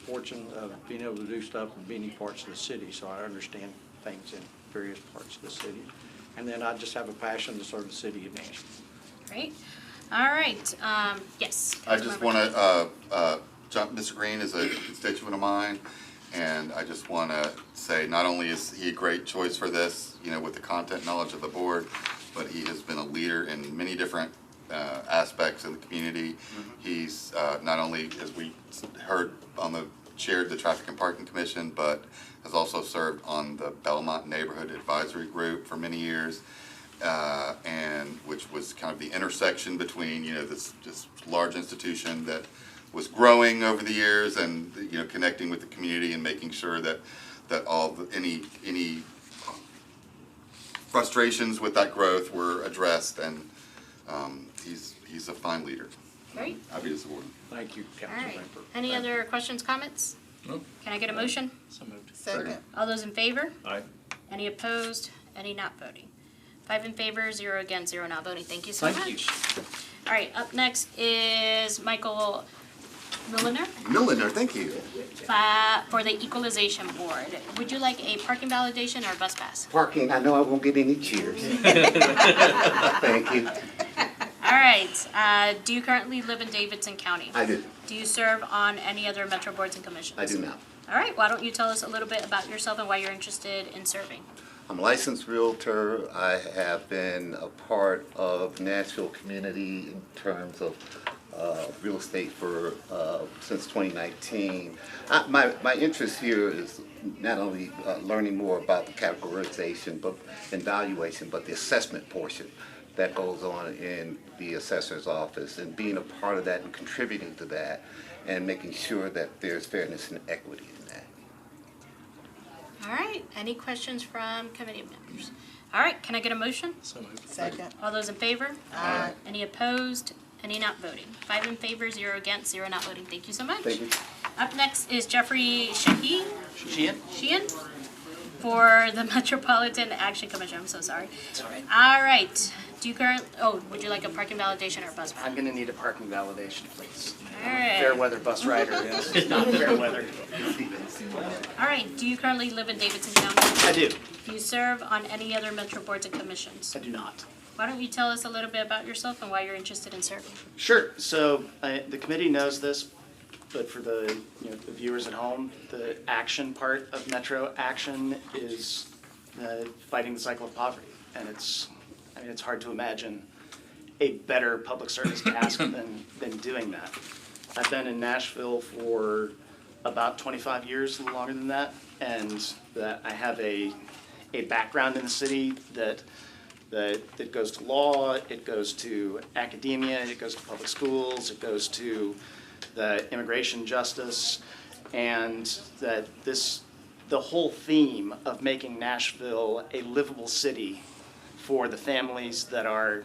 fortune of being able to do stuff in many parts of the city, so I understand things in various parts of the city. And then I just have a passion to serve the city of Nashville. Great. All right, yes. I just want to jump. Mr. Green is a constituent of mine, and I just want to say not only is he a great choice for this, you know, with the content knowledge of the board, but he has been a leader in many different aspects of the community. He's not only, as we heard, chaired the Traffic and Parking Commission, but has also served on the Belmont Neighborhood Advisory Group for many years. And which was kind of the intersection between, you know, this large institution that was growing over the years and, you know, connecting with the community and making sure that any frustrations with that growth were addressed, and he's a fine leader. Great. Happy to support him. Thank you, All right. Councilmember. Any other questions, comments? No. Can I get a motion? So moved. Second. All those in favor? Aye. Any opposed? Any not voting? 5 in favor, 0 against, 0 not voting. Thank you so much. Thank you. All right, up next is Michael Milliner, thank you. for the Equalization Board. Would you like a parking validation or a bus pass? Parking, I know I won't get any cheers. Thank you. All right, do you currently live in Davidson County? I do. Do you serve on any other Metro boards and commissions? I do not. All right, why don't you tell us a little bit about yourself and why you're interested in serving? I'm a licensed realtor. I have been a part of Nashville community in terms of real estate for since 2019. My interest here is not only learning more about the categorization and valuation, but the assessment portion that goes on in the assessor's office, and being a part of that and contributing to that and making sure that there's fairness and equity in that. All right, any questions from committee members? All right, can I get a motion? So moved. Second. All those in favor? Aye. Any opposed? Any not voting? 5 in favor, 0 against, 0 not voting. Thank you so much. Thank you. Up next is Jeffrey Sheehan Sheehan? for the Metropolitan Action Commission. I'm so sorry. It's all right. All right. Would you like a parking validation or a bus pass? I'm gonna need a parking validation, please. All right. Fair weather bus rider, yes. Not fair weather. All right. Do you currently live in Davidson County? I do. Do you serve on any other Metro boards and commissions? I do not. Why don't you tell us a little bit about yourself and why you're interested in serving? Sure. So the committee knows this, but for the the viewers at home, the action part of Metro Action is fighting the cycle of poverty, and it's hard to imagine a better public service task than doing that. I've been in Nashville for about 25 years, a little longer than that, and that I have a background in the city that goes to law, it goes to academia, it goes to public schools, it goes to the immigration justice, and that the whole theme of making Nashville a livable city for the families that are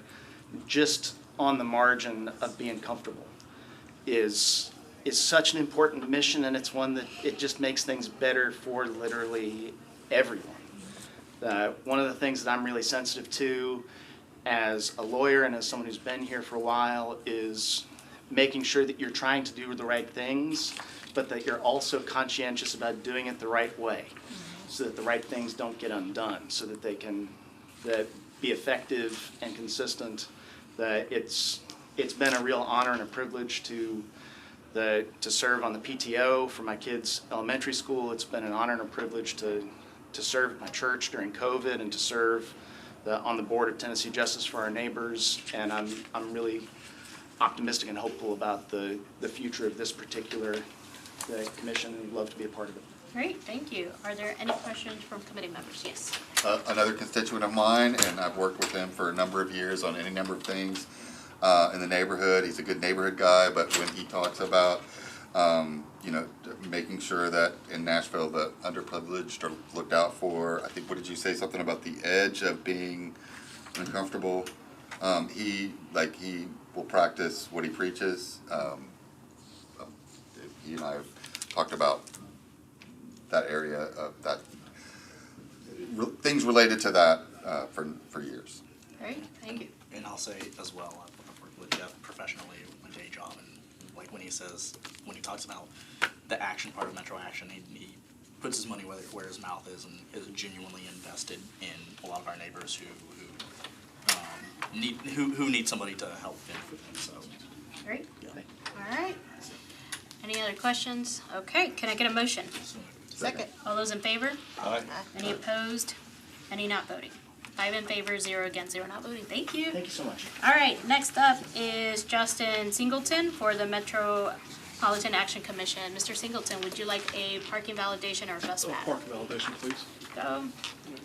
just on the margin of being comfortable is such an important mission, and it's one that it just makes things better for literally everyone. One of the things that I'm really sensitive to as a lawyer and as someone who's been here for a while is making sure that you're trying to do the right things, but that you're also conscientious about doing it the right way, so that the right things don't get undone, so that they can be effective and consistent. That it's been a real honor and a privilege to serve on the PTO for my kids' elementary school. It's been an honor and a privilege to serve at my church during COVID and to serve on the board of Tennessee Justice for Our Neighbors. And I'm really optimistic and hopeful about the future of this particular commission, and would love to be a part of it. Great, thank you. Are there any questions from committee members? Yes. Another constituent of mine, and I've worked with him for a number of years on any number of things in the neighborhood. He's a good neighborhood guy, but when he talks about making sure that in Nashville the underprivileged are looked out for, I think, what did you say, something about the edge of being uncomfortable? He will practice what he preaches. He and I have talked about that area of that things related to that for years. Great, thank you. And I'll say as well, I've worked with Jeff professionally, my day job, and like when he talks about the action part of Metro Action, he puts his money where his mouth is and is genuinely invested in a lot of our neighbors who need somebody to help them, so. Great. All right. Any other questions? Okay, can I get a motion? Second. All those in favor? Aye. Any opposed? Any not voting? 5 in favor, 0 against, 0 not voting. Thank you. Thank you so much. All right, next up is Justin Singleton for the Metropolitan Action Commission. Mr. Singleton, would you like a parking validation or a bus pass? Parking validation, please. Go.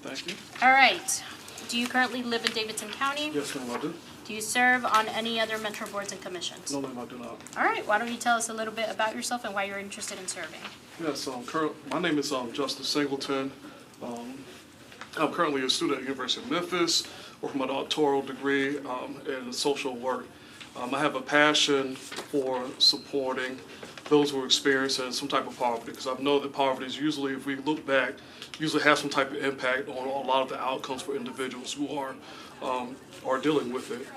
Thank you. All right. Do you currently live in Davidson County? Yes, ma'am, I do. Do you serve on any other Metro boards and commissions? No, ma'am, I do not. All right, why don't you tell us a little bit about yourself and why you're interested in serving? Yes, my name is Justin Singleton. I'm currently a student at the University of Memphis, working my doctoral degree in social work. I have a passion for supporting those who are experiencing some type of poverty, because I know that poverty is usually, if we look back, usually has some type of impact on a lot of the outcomes for individuals who are dealing with it.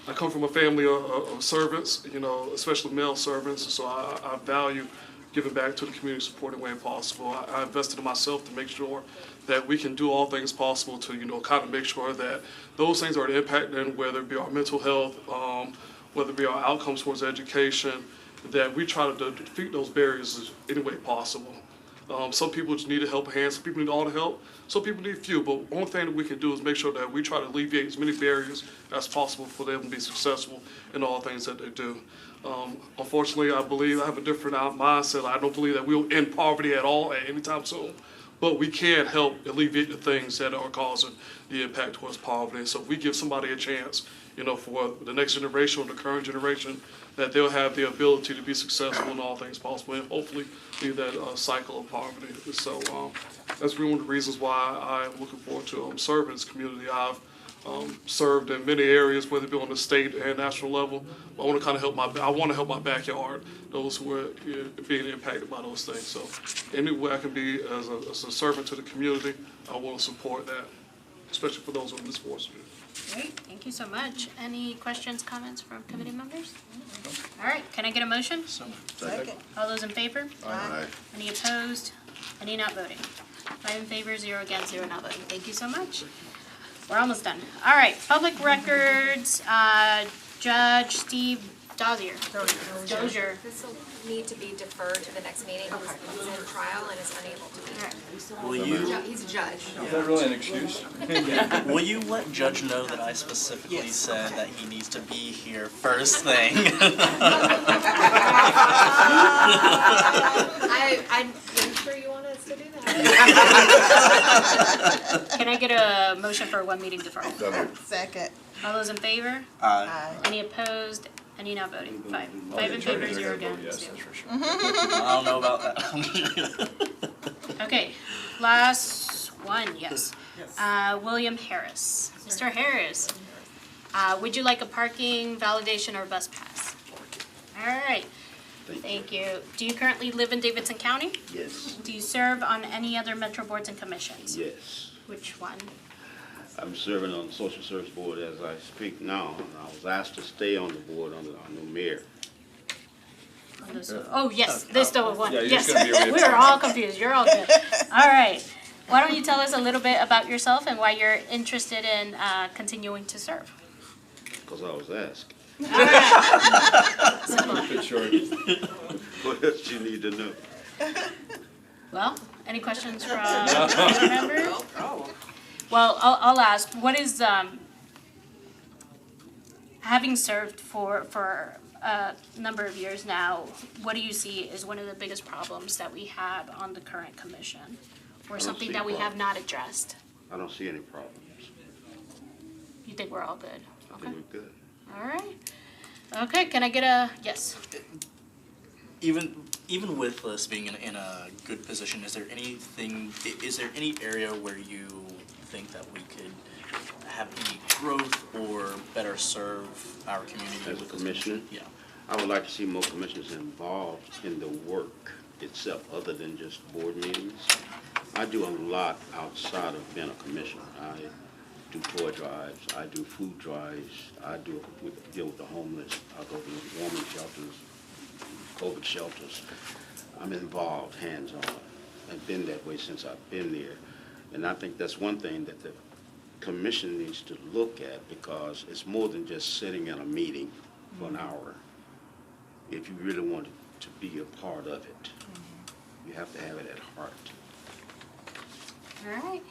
I come from a family of servants, especially male servants, so I value giving back to the community, supporting way possible. I invested in myself to make sure that we can do all things possible to, kind of make sure that those things are impacting, whether it be our mental health, whether it be our outcomes towards education, that we try to defeat those barriers any way possible. Some people just need a helping hand, some people need all the help, some people need few, but one thing that we can do is make sure that we try to alleviate as many barriers as possible for them to be successful in all things that they do. Unfortunately, I have a different mindset. I don't believe that we'll end poverty at all at any time soon, but we can help alleviate the things that are causing the impact towards poverty. And so if we give somebody a chance, for the next generation or the current generation, that they'll have the ability to be successful in all things possible and hopefully leave that cycle of poverty. So that's really one of the reasons why I'm looking forward to serving this community. I've served in many areas, whether it be on the state and national level. I want to kind of help my backyard, those who are being impacted by those things. So any way I can be as a servant to the community, I want to support that, especially for those who are misfortunate. Great, thank you so much. Any questions, comments from committee members? All right, can I get a motion? Second. All those in favor? Aye. Any opposed? Any not voting? 5 in favor, 0 against, 0 not voting. Thank you so much. We're almost done. All right, public records, Judge Steve Dozier. Dozier. This will need to be deferred to the next meeting because he's in trial and is unable to be here. Will you? He's a judge. Is that really an excuse? Will you let Judge know that I specifically said that he needs to be here first thing? I'm sure you want us to do that. Can I get a motion for one meeting deferral? Second. All those in favor? Aye. Any opposed? Any not voting? 5 in favor, 0 against. Yes, that's for sure. I don't know about that. Okay, last one, yes. William Harris. Mr. Harris, would you like a parking validation or bus pass? All right, thank you. Do you currently live in Davidson County? Yes, Do you serve on any other Metro boards and commissions? yes. Which one? I'm serving on the Social Service Board as I speak now, and I was asked to stay on the board under our new mayor. Oh, yes, this the one, Yeah, you're yes. just gonna be reappointed. We're all confused, you're all good. All right, why don't you tell us a little bit about yourself and why you're interested in continuing to serve? Because I was asked. All right. Simple. Good short. What else do you need to know? Well, any questions from other members? Well, I'll ask, what is, having served for a number of years now, what do you see is one of the biggest problems that we have on the current commission? Or something see that we have problems. not addressed? I don't see any problems. You think we're all good? I Okay, think we're good. all right. Okay, can I get a, yes? Even with us being in a good position, is there any area where you think that we could have any growth or better serve our community? As a with this commissioner? Yeah. I would like to see more commissioners involved in the work itself, other than just board meetings. I do a lot outside of being a commissioner. do toy drives, I do food drives, I deal with the homeless, I go to warming shelters, COVID shelters. I'm involved hands-on, and been that way since I've been there. And I think that's one thing that the commission needs to look at, because it's more than just sitting in a meeting for an hour. If you really want to be a part of it, you have to have it at heart. All right.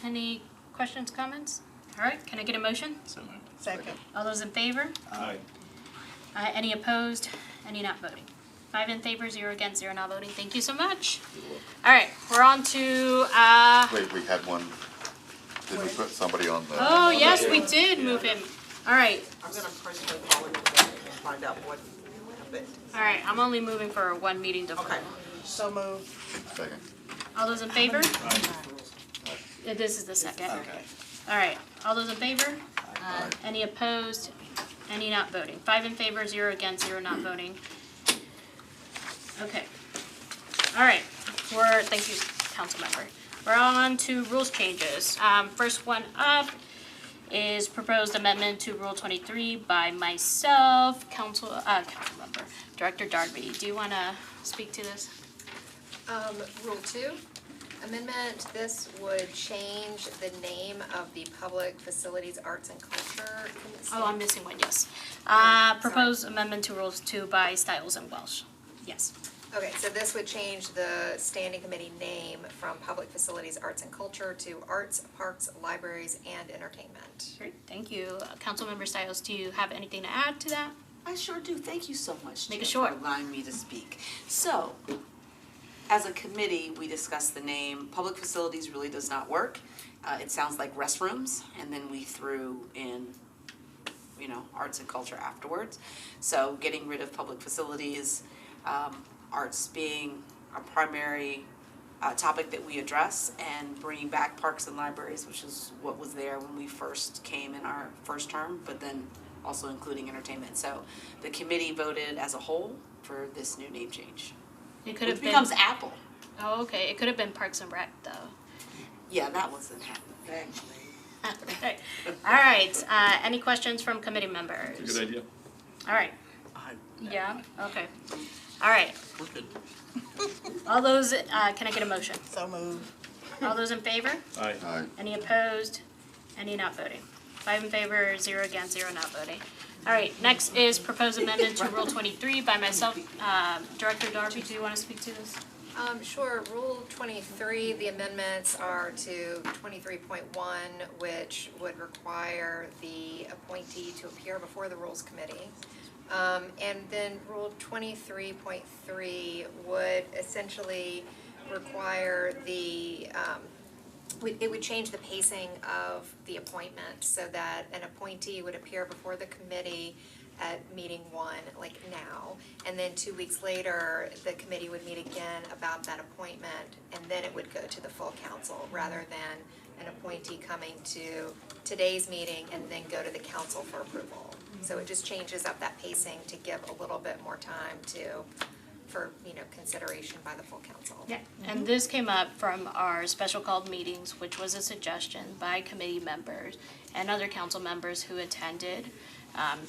Any questions, comments? All right, can I get a motion? So moved. Second. All those in favor? Aye. Any opposed? Any not voting? 5 in favor, 0 against, 0 not voting. Thank you so much. All right, we're on to, Wait, we had one, did we put somebody on the? oh, yes, we did move him. All right, I'm gonna personally call him and find out what happened. all right, I'm only moving for one meeting to Okay. So moved. Second. All those in favor? This is the second. Okay. All right, all those in favor? Any opposed? Any not voting? 5 in favor, 0 against, 0 not voting. Okay. All right, thank you, council member. We're on to rules changes. First one up is proposed amendment to Rule 23 by myself, council member, Director Darby. Do you wanna speak to this? Rule 2, amendment, this would change the name of the Public Facilities Arts and Culture Committee. Oh, I'm missing one, yes. Proposed amendment to Rules 2 by Stiles and Welsh. Yes. Okay, so this would change the standing committee name from Public Facilities Arts and Culture to Arts, Parks, Libraries, and Entertainment. Great, thank you. Councilmember Stiles, do you have anything to add to that? I sure do. Thank you so much, Make it Jen, short. for allowing me to speak. So, as a committee, we discussed the name. Public facilities really does not work. It sounds like restrooms, and then we threw in, arts and culture afterwards. So, getting rid of public facilities, arts being a primary topic that we address, and bringing back parks and libraries, which is what was there when we first came in our first term, but then also including entertainment. So the committee voted as a whole for this new name change. It could have Which been. becomes Apple. Oh, okay. It could have been Parks and Rec, though. Yeah, that wasn't happening. Okay. All right. Any questions from committee members? It's a good idea. All right. Yeah. Okay. All right. We're good. All those. Can I get a motion? So moved. All those in favor? Aye. Aye. Any opposed? Any not voting? 5 in favor, 0 against, 0 not voting. All right. Next is proposed amendment to Rule 23 by myself. Director Darby, do you want to speak to this? Sure. Rule 23, the amendments are to 23.1, which would require the appointee to appear before the Rules Committee. And then Rule 23.3 would essentially require it would change the pacing of the appointment so that an appointee would appear before the committee at meeting 1, like now, and then 2 weeks later, the committee would meet again about that appointment, and then it would go to the full council, rather than an appointee coming to today's meeting and then go to the council for approval. So it just changes up that pacing to give a little bit more time for consideration by the full council. Yeah, and this came up from our special called meetings, which was a suggestion by committee members and other council members who attended,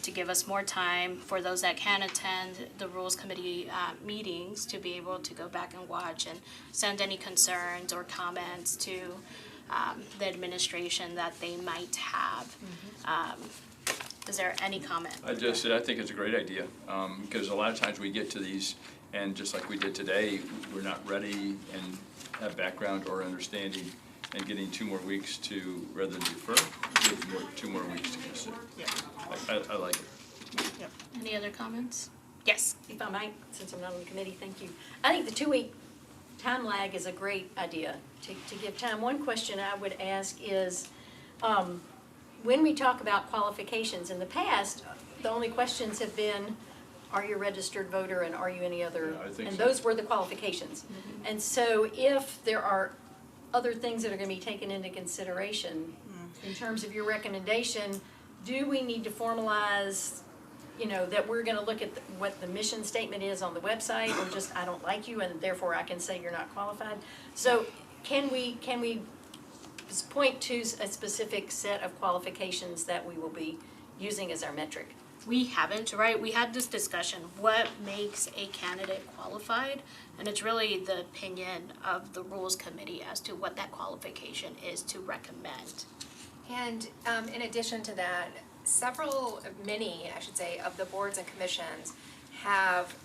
to give us more time for those that can attend the Rules Committee meetings to be able to go back and watch and send any concerns or comments to the administration that they might have. Is there any comment? I think it's a great idea, because a lot of times we get to these, and just like we did today, we're not ready and have background or understanding, and getting 2 more weeks to, rather than defer, give 2 more weeks to consider. Yeah. I like it. Any other comments? Yes. If I might, since I'm not on the committee, thank you. I think the 2-week time lag is a great idea to give time. One question I would ask is, when we talk about qualifications in the past, the only questions have been, are you a registered voter and are you any other? Yeah, I think and so. those were the qualifications. And so if there are other things that are going to be taken into consideration in terms of your recommendation, do we need to formalize, that we're going to look at what the mission statement is on the website, or just I don't like you and therefore I can say you're not qualified? So can we point to a specific set of qualifications that we will be using as our metric. We haven't, right? We had this discussion, what makes a candidate qualified? And it's really the opinion of the Rules Committee as to what that qualification is to recommend. And in addition to that, many, I should say, of the boards and commissions have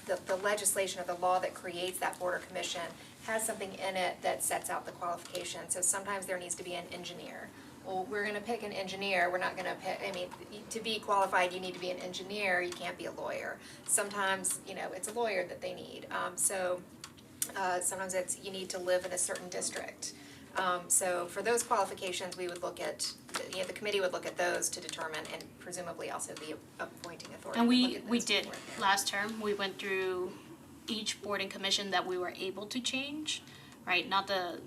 the legislation or the law that creates that board or commission has something in it that sets out the qualifications. So sometimes there needs to be an engineer. Well, we're gonna pick an engineer, we're not gonna pick, I mean, to be qualified, you need to be an engineer, you can't be a lawyer. Sometimes, it's a lawyer that they need. Sometimes it's, you need to live in a certain district. So for those qualifications, we would look at, the committee would look at those to determine, and presumably also the appointing authority. And would look at we those did, for it. last term, we went through each board and commission that we were able to change, right? Not the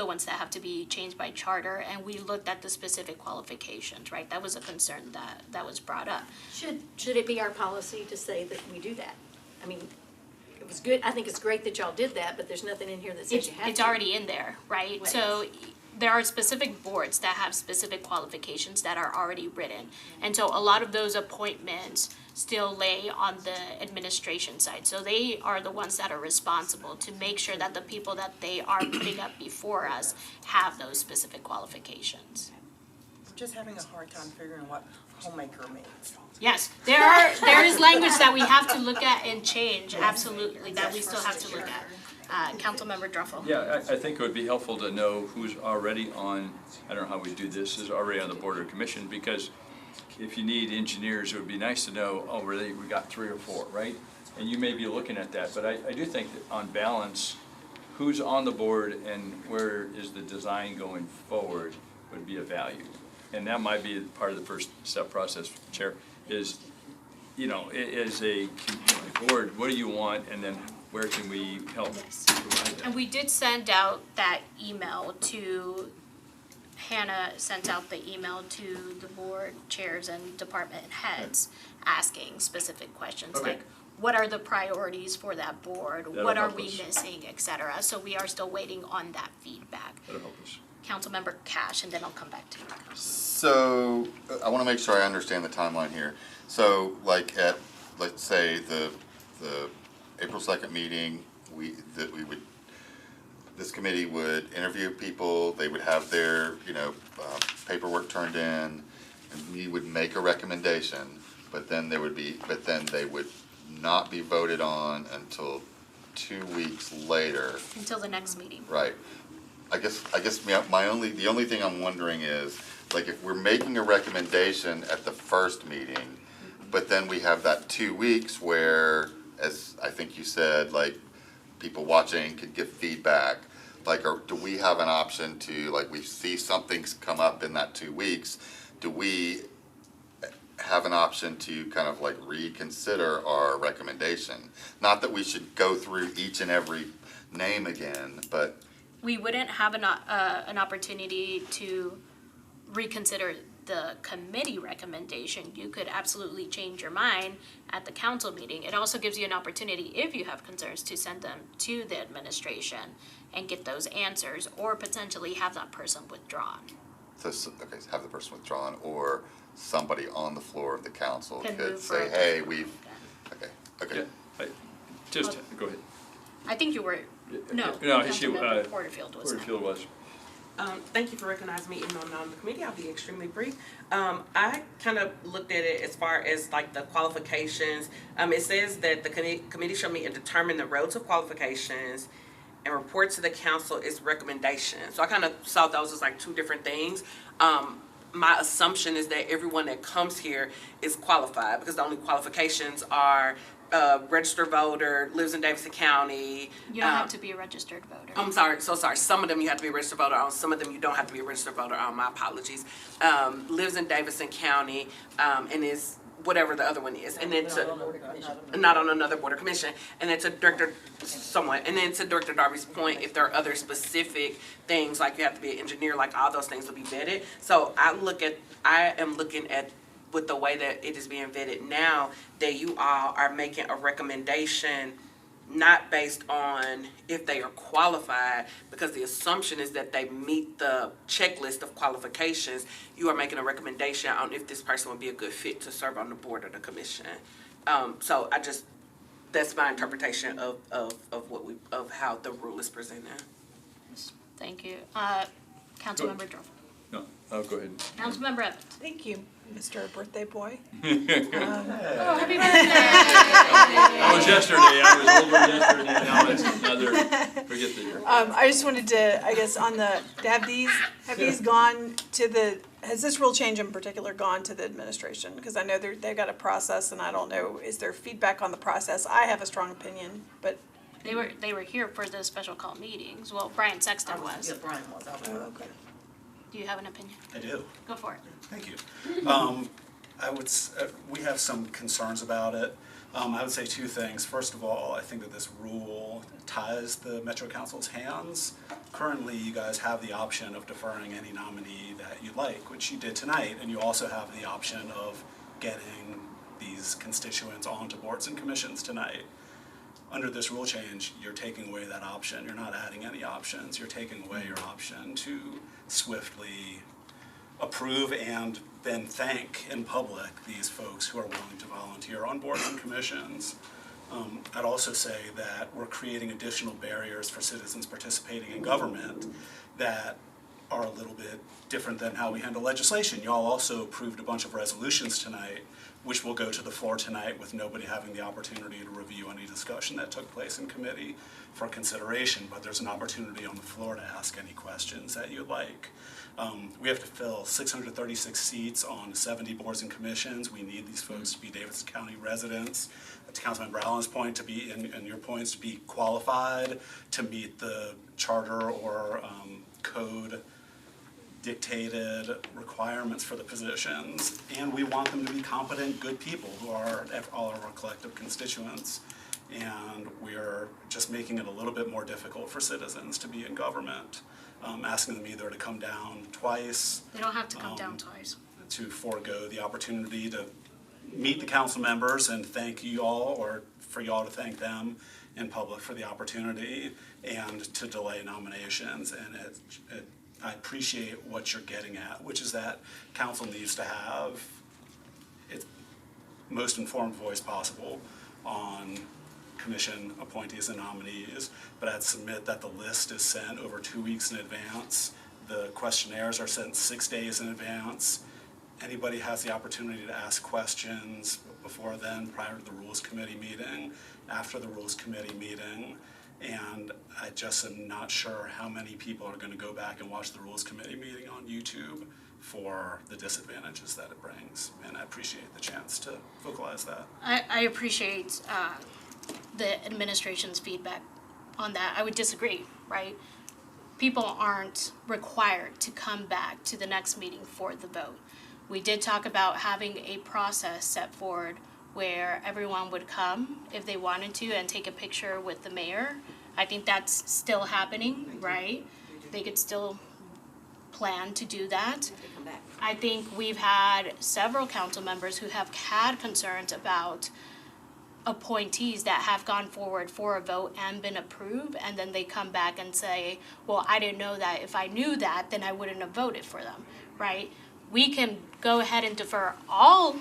ones that have to be changed by charter, and we looked at the specific qualifications, right? That was a concern that was brought up. Should it be our policy to say that we do that? I mean, it was good, I think it's great that y'all did that, but there's nothing in here that says you have to. It's already in there, right? What So there are specific boards that have specific qualifications that are already written. And so a lot of those appointments still lay on the administration side. So they are the ones that are responsible to make sure that the people that they are putting up before us have those specific qualifications. Just having a hard time figuring what homemaker means. Yes, there is language that we have to look at and change, absolutely, that we still have to look at. Councilmember Druffel. Yeah, I think it would be helpful to know who's already on, I don't know how we do this, is already on the board or commission, because if you need engineers, it would be nice to know, oh, really, we got 3 or 4, right? And you may be looking at that, but I do think that on balance, who's on the board and where is the design going forward would be of value. And that might be part of the first step process, Chair, is, as a board, what do you want, and then where can we help provide that? And we did send out that email to, Hannah sent out the email to the board chairs and department heads asking specific questions, Okay. like, what are the priorities for that board? That'll What are help we us. missing, et cetera? So we are still waiting on that feedback. That'll help us. Councilmember Cash, and then I'll come back to you. So, I wanna make sure I understand the timeline here. So, like at, let's say, the April 2nd meeting, this committee would interview people, they would have their, paperwork turned in, and we would make a recommendation, but then they would not be voted on until 2 weeks later. Until the next meeting. Right. I guess the only thing I'm wondering is, like, if we're making a recommendation at the first meeting, but then we have that 2 weeks where, as I think you said, like, people watching could give feedback, like, do we have an option to, like, we see something's come up in that 2 weeks, do we have an option to kind of like reconsider our recommendation? Not that we should go through each and every name again, but We wouldn't have an opportunity to reconsider the committee recommendation. You could absolutely change your mind at the council meeting. It also gives you an opportunity, if you have concerns, to send them to the administration and get those answers, or potentially have that person withdrawn. so have the person withdrawn, or somebody on the floor of the council Can could move say, further. hey, okay. Go ahead. I think you were, no, Councilmember Porterfield was. Porterfield was. Thank you for recognizing me even though I'm not on the committee. I'll be extremely brief. I kind of looked at it as far as like the qualifications. It says that the committee shall meet and determine the relative qualifications and report to the council its recommendations. So I kind of saw those as like 2 different things. My assumption is that everyone that comes here is qualified, because the only qualifications are registered voter, lives in Davidson County. You don't have to be a registered voter. I'm sorry, so sorry. Some of them you have to be a registered voter on, some of them you don't have to be a registered voter on, my apologies. Lives in Davidson County, and is whatever the other one is. And then not on another board or commission. And then to Director Darby's point, if there are other specific things, like you have to be an engineer, like all those things will be vetted. So I am looking at, with the way that it is being vetted now, that you all are making a recommendation not based on if they are qualified, because the assumption is that they meet the checklist of qualifications. You are making a recommendation on if this person would be a good fit to serve on the board or the commission. So that's my interpretation of of how the rule is presented. Thank you. Councilmember Dorf. No, go ahead. Councilmember Evans. Thank you, Mr. Birthday Boy. Oh, happy birthday! That was yesterday. I was older yesterday. Now it's another. Forget the year. I just wanted to, I guess, have these gone to has this rule change in particular gone to the administration? Because I know they've got a process, and I don't know, is there feedback on the process? I have a strong opinion, but. They were here for the special call meetings. Well, Brian Sexton was. Yeah, Brian was. Oh, okay. Do you have an opinion? I do. Go for it. Thank you. We have some concerns about it. I would say two things. First of all, I think that this rule ties the Metro Council's hands. Currently, you guys have the option of deferring any nominee that you like, which you did tonight, and you also have the option of getting these constituents onto boards and commissions tonight. Under this rule change, you're taking away that option. You're not adding any options. You're taking away your option to swiftly approve and then thank in public these folks who are willing to volunteer on boards and commissions. I'd also say that we're creating additional barriers for citizens participating in government that are a little bit different than how we handle legislation. Y'all also approved a bunch of resolutions tonight, which will go to the floor tonight with nobody having the opportunity to review any discussion that took place in committee for consideration, but there's an opportunity on the floor to ask any questions that you'd like. We have to fill 636 seats on 70 boards and commissions. We need these folks to be Davidson County residents. To Councilmember Allen's point, to be, and your points, to be qualified to meet the charter or code dictated requirements for the positions, and we want them to be competent, good people who are all of our collective constituents, and we're just making it a little bit more difficult for citizens to be in government, asking them either to come down twice. They don't have to come down twice. To forego the opportunity to meet the council members and thank you all, or for y'all to thank them in public for the opportunity, and to delay nominations. And I appreciate what you're getting at, which is that council needs to have its most informed voice possible on commission appointees and nominees, but I'd submit that the list is sent over 2 weeks in advance. The questionnaires are sent 6 days in advance. Anybody has the opportunity to ask questions before then, prior to the Rules Committee meeting, after the Rules Committee meeting. And I just am not sure how many people are going to go back and watch the Rules Committee meeting on YouTube for the disadvantages that it brings. And I appreciate the chance to vocalize that. I appreciate the administration's feedback on that. I would disagree, right? People aren't required to come back to the next meeting for the vote. We did talk about having a process set forward where everyone would come if they wanted to and take a picture with the mayor. I think that's still happening, right? They could still plan to do that. I think we've had several council members who have had concerns about appointees that have gone forward for a vote and been approved, and then they come back and say, well, I didn't know that. If I knew that, then I wouldn't have voted for them, right? We can go ahead and defer all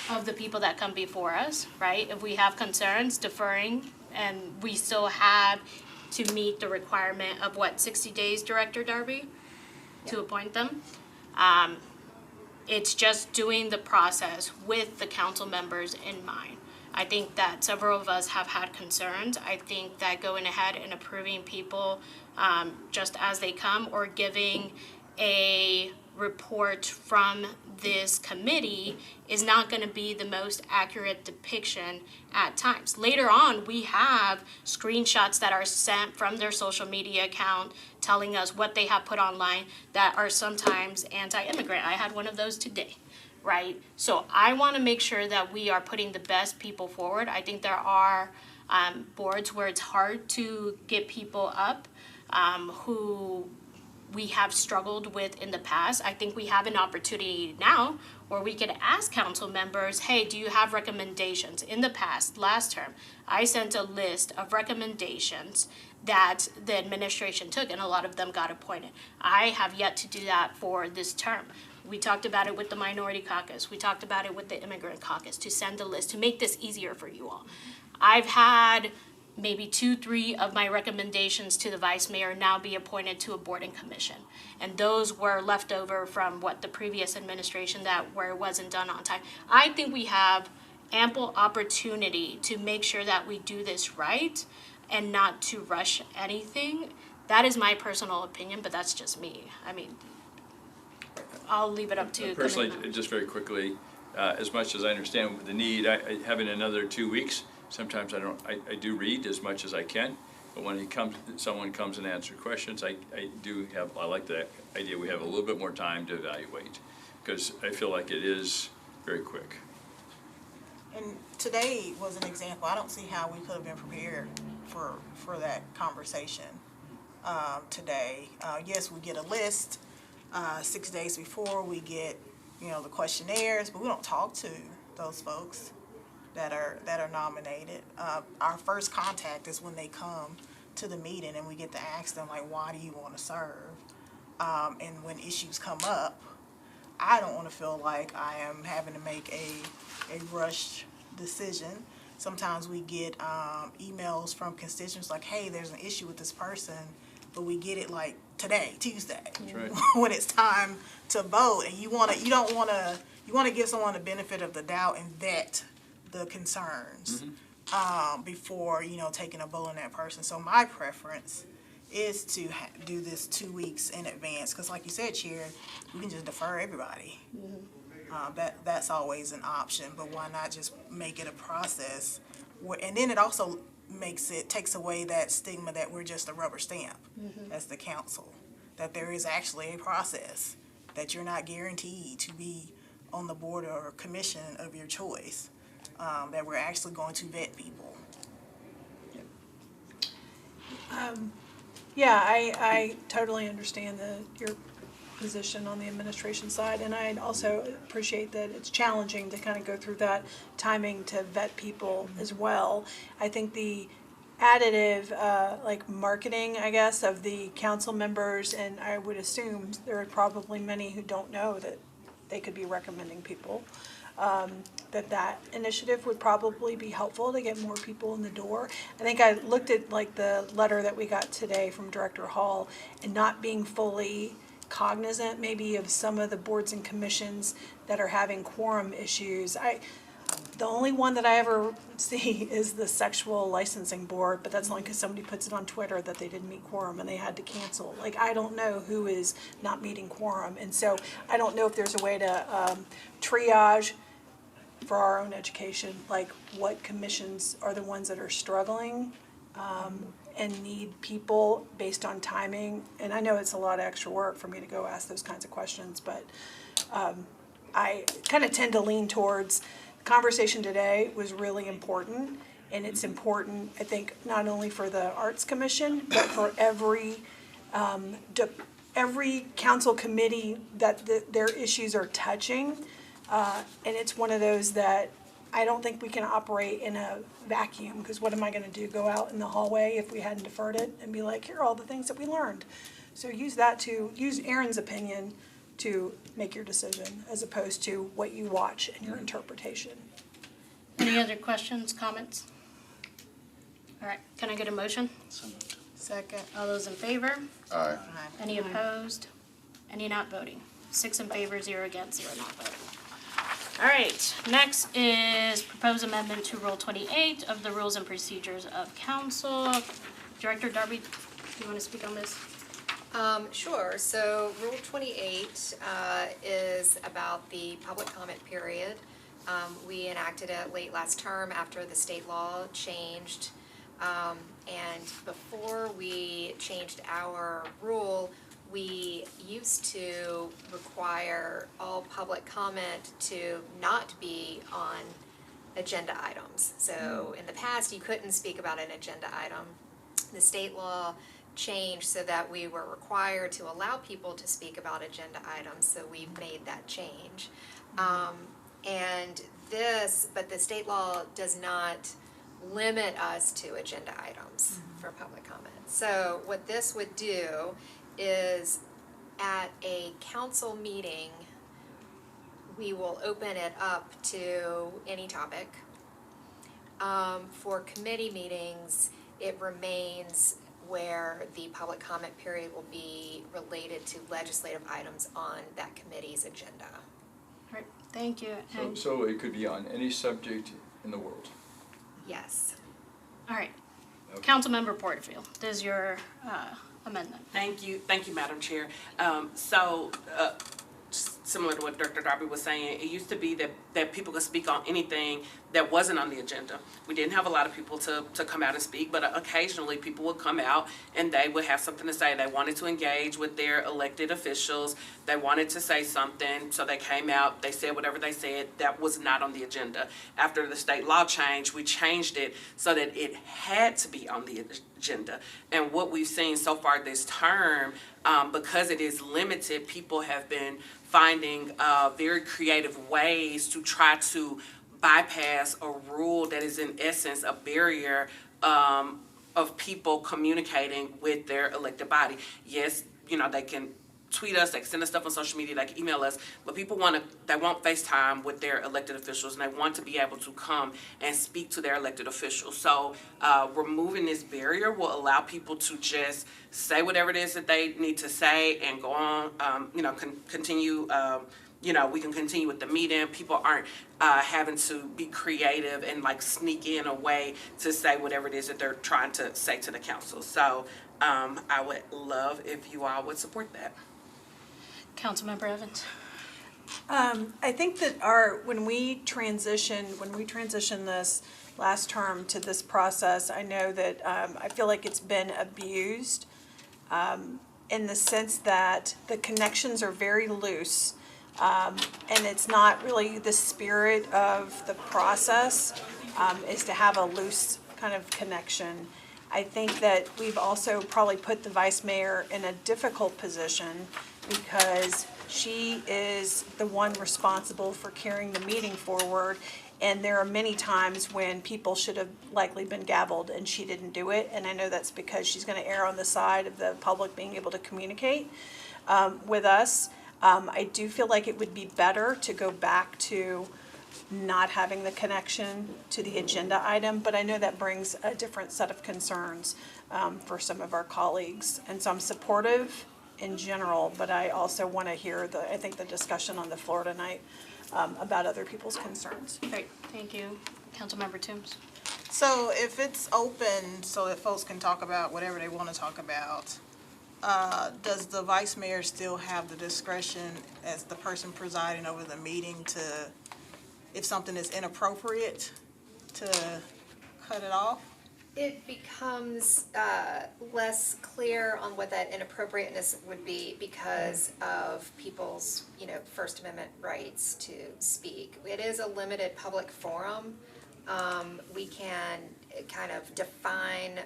of the people that come before us, right? If we have concerns, deferring, and we still have to meet the requirement of 60 days, Director Darby, to appoint them. It's just doing the process with the council members in mind. I think that several of us have had concerns. I think that going ahead and approving people just as they come, or giving a report from this committee, is not going to be the most accurate depiction at times. Later on, we have screenshots that are sent from their social media account telling us what they have put online that are sometimes anti-immigrant. I had one of those today, right? So I want to make sure that we are putting the best people forward. I think there are boards where it's hard to get people up who we have struggled with in the past. I think we have an opportunity now where we could ask council members, hey, do you have recommendations? In the past, last term, I sent a list of recommendations that the administration took, and a lot of them got appointed. I have yet to do that for this term. We talked about it with the minority caucus. We talked about it with the immigrant caucus, to send a list to make this easier for you all. I've had maybe 2-3 of my recommendations to the vice mayor now be appointed to a board and commission. And those were left over from what the previous administration where it wasn't done on time. I think we have ample opportunity to make sure that we do this right and not to rush anything. That is my personal opinion, but that's just me. I mean, I'll leave it up to Personally, committee members. just very quickly, as much as I understand the need, having another 2 weeks, sometimes I do read as much as I can, but when someone comes and answers questions, I like the idea we have a little bit more time to evaluate, because I feel like it is very quick. And today was an example. I don't see how we could have been prepared for that conversation today. Yes, we get a list 6 days before. We get, the questionnaires, but we don't talk to those folks that are nominated. Our first contact is when they come to the meeting, and we get to ask them, like, why do you want to serve? And when issues come up, I don't want to feel like I am having to make a rushed decision. Sometimes we get emails from constituents like, hey, there's an issue with this person, but we get it like today, Tuesday. That's right. When it's time to vote, and you want to give someone the benefit of the doubt and vet the concerns before taking a vote on that person. So my preference is to do this 2 weeks in advance, because like you said, Chair, we can just defer everybody. That's always an option, but why not just make it a process and then it also takes away that stigma that we're just a rubber stamp as the council, that there is actually a process, that you're not guaranteed to be on the board or commission of your choice, that we're actually going to vet people. Yeah, I totally understand your position on the administration side, and I also appreciate that it's challenging to kind of go through that timing to vet people as well. I think the additive, like marketing, I guess, of the council members, and I would assume there are probably many who don't know that they could be recommending people, that initiative would probably be helpful to get more people in the door. I think I looked at like the letter that we got today from Director Hall, and not being fully cognizant maybe of some of the boards and commissions that are having quorum issues. The only one that I ever see is the sexual licensing board, but that's only because somebody puts it on Twitter that they didn't meet quorum and they had to cancel. Like, I don't know who is not meeting quorum, and so I don't know if there's a way to triage for our own education, like what commissions are the ones that are struggling and need people based on timing. And I know it's a lot of extra work for me to go ask those kinds of questions, but I kind of tend to lean towards the conversation today was really important, and it's important, I think, not only for the Arts Commission, but for every council committee that their issues are touching. And it's one of those that I don't think we can operate in a vacuum, because what am I gonna do, go out in the hallway if we hadn't deferred it and be like, here are all the things that we learned? So use Aaron's opinion to make your decision, as opposed to what you watch and your interpretation. Any other questions, comments? All right, can I get a motion? Second. All those in favor? Aye. Any opposed? Any not voting? 6 in favor, 0 against, 0 not voting. All right, next is proposed amendment to Rule 28 of the Rules and Procedures of Council. Director Darby, do you want to speak on this? Sure. So Rule 28 is about the public comment period. We enacted it late last term after the state law changed. And before we changed our rule, we used to require all public comment to not be on agenda items. So in the past, you couldn't speak about an agenda item. The state law changed so that we were required to allow people to speak about agenda items, so we've made that change. But the state law does not limit us to agenda items for public comment. So what this would do is at a council meeting, we will open it up to any topic. For committee meetings, it remains where the public comment period will be related to legislative items on that committee's agenda. Right, thank you. So it could be on any subject in the world. Yes. All right. Councilmember Porterfield, does your amendment? Thank you, Madam Chair. Similar to what Dr. Darby was saying, it used to be that people could speak on anything that wasn't on the agenda. We didn't have a lot of people to come out and speak, but occasionally people would come out and they would have something to say. They wanted to engage with their elected officials. They wanted to say something, so they came out, they said whatever they said that was not on the agenda. After the state law changed, we changed it so that it had to be on the agenda. And what we've seen so far this term, because it is limited, people have been finding very creative ways to try to bypass a rule that is in essence a barrier of people communicating with their elected body. Yes, they can tweet us, they can send us stuff on social media, they can email us, but people want FaceTime with their elected officials, and they want to be able to come and speak to their elected officials. So removing this barrier will allow people to just say whatever it is that they need to say and go on, continue, we can continue with the meeting. People aren't having to be creative and sneak in a way to say whatever it is that they're trying to say to the council. So I would love if you all would support that. Councilmember Evans. I think that when we transitioned this last term to this process, I know that I feel like it's been abused in the sense that the connections are very loose, and it's not really the spirit of the process is to have a loose kind of connection. I think that we've also probably put the vice mayor in a difficult position because she is the one responsible for carrying the meeting forward. And there are many times when people should have likely been gavelled and she didn't do it. And I know that's because she's going to err on the side of the public being able to communicate with us. I do feel like it would be better to go back to not having the connection to the agenda item, but I know that brings a different set of concerns for some of our colleagues. And so I'm supportive in general, but I also want to hear the discussion on the floor tonight about other people's concerns. Great, thank you. Councilmember Toombs. So if it's open so that folks can talk about whatever they want to talk about, does the vice mayor still have the discretion as the person presiding over the meeting to, if something is inappropriate, to cut it off? It becomes less clear on what that inappropriateness would be because of people's, First Amendment rights to speak. It is a limited public forum. We can kind of define,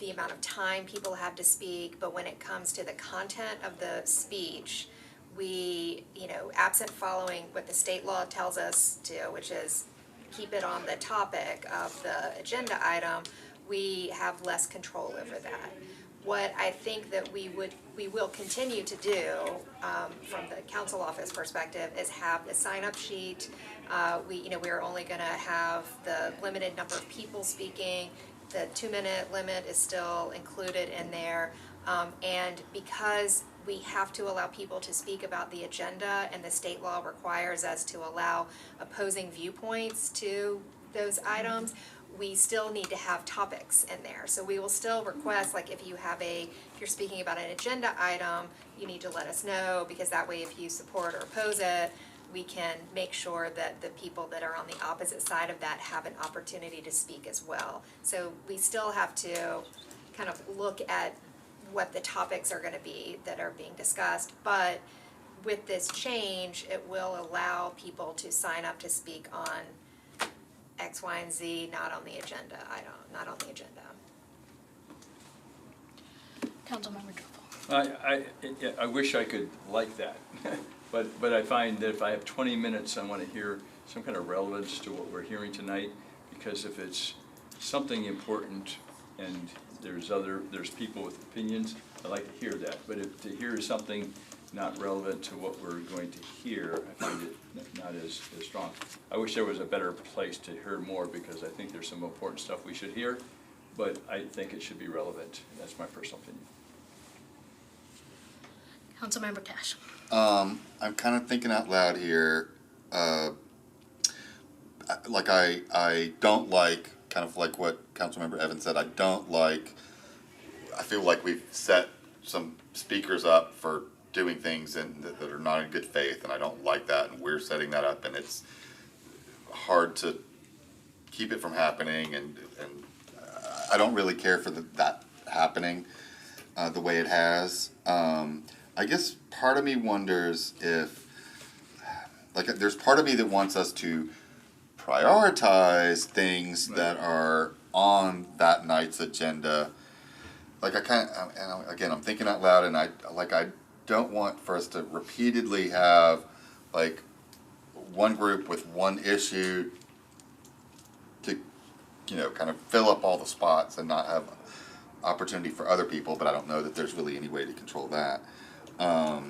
the amount of time people have to speak, but when it comes to the content of the speech, we, absent following what the state law tells us to, which is keep it on the topic of the agenda item, we have less control over that. What I think that we will continue to do from the council office perspective is have the sign-up sheet. We're only gonna have the limited number of people speaking. The 2-minute limit is still included in there. And because we have to allow people to speak about the agenda and the state law requires us to allow opposing viewpoints to those items, we still need to have topics in there. So we will still request, if you're speaking about an agenda item, you need to let us know, because that way if you support or oppose it, we can make sure that the people that are on the opposite side of that have an opportunity to speak as well. So we still have to kind of look at what the topics are going to be that are being discussed, but with this change, it will allow people to sign up to speak on X, Y, and Z, not on the agenda. Not on the agenda. Councilmember Turnbull. I wish I could like that, but I find that if I have 20 minutes, I want to hear some kind of relevance to what we're hearing tonight, because if it's something important and there's people with opinions, I like to hear that. But if to hear something not relevant to what we're going to hear, I find it not as strong. I wish there was a better place to hear more, because I think there's some important stuff we should hear, but I think it should be relevant. That's my personal opinion. Councilmember Cash. I'm kind of thinking out loud here. Like I don't like, kind of like what Councilmember Evans said, I feel like we've set some speakers up for doing things that are not in good faith, and I don't like that, and we're setting that up, and it's hard to keep it from happening, and I don't really care for that happening the way it has. I guess part of me wonders if, like, there's part of me that wants us to prioritize things that are on that night's agenda. Like, I'm thinking out loud, and I don't want for us to repeatedly have, like, one group with one issue to, kind of fill up all the spots and not have opportunity for other people, but I don't know that there's really any way to control that. I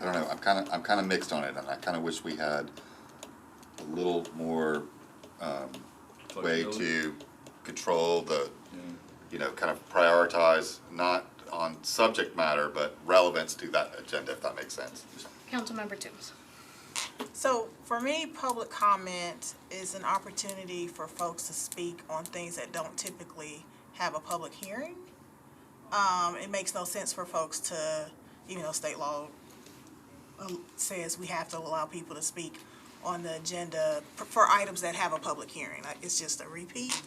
don't know, I'm kind of mixed on it, and I kind of wish we had a little more way to control the, kind of prioritize, not on subject matter, but relevance to that agenda, if that makes sense. Councilmember Toombs. So for me, public comment is an opportunity for folks to speak on things that don't typically have a public hearing. It makes no sense for folks to, even though state law says we have to allow people to speak on the agenda for items that have a public hearing. It's just a repeat.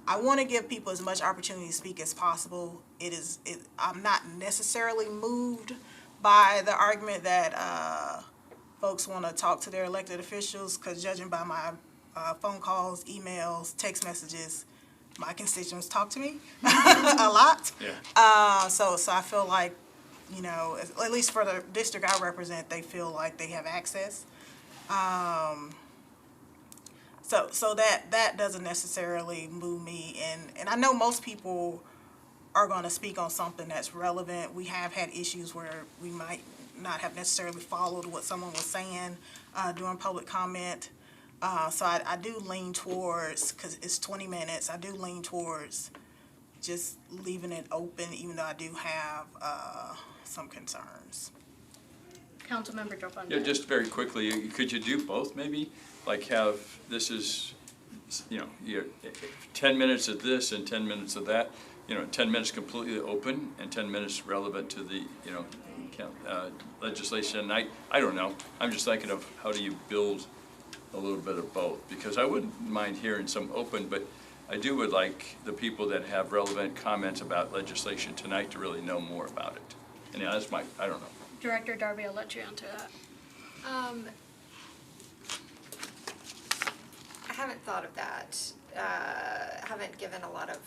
I want to give people as much opportunity to speak as possible. I'm not necessarily moved by the argument that folks want to talk to their elected officials, because judging by my phone calls, emails, text messages, my constituents talk to me a lot. Yeah. So I feel like, at least for the district I represent, they feel like they have access. So that doesn't necessarily move me, and I know most people are going to speak on something that's relevant. We have had issues where we might not have necessarily followed what someone was saying during public comment. So I do lean towards, because it's 20 minutes, I do lean towards just leaving it open, even though I do have some concerns. Councilmember Turnbull. Yeah, just very quickly, could you do both maybe? Like have, this is, 10 minutes of this and 10 minutes of that, 10 minutes completely open and 10 minutes relevant to the, legislation. I don't know. I'm just thinking of how do you build a little bit of both, because I wouldn't mind hearing some open, but I would like the people that have relevant comments about legislation tonight to really know more about it. And that's I don't know. Director Darby, I'll let you answer that. I haven't thought of that. Haven't given a lot of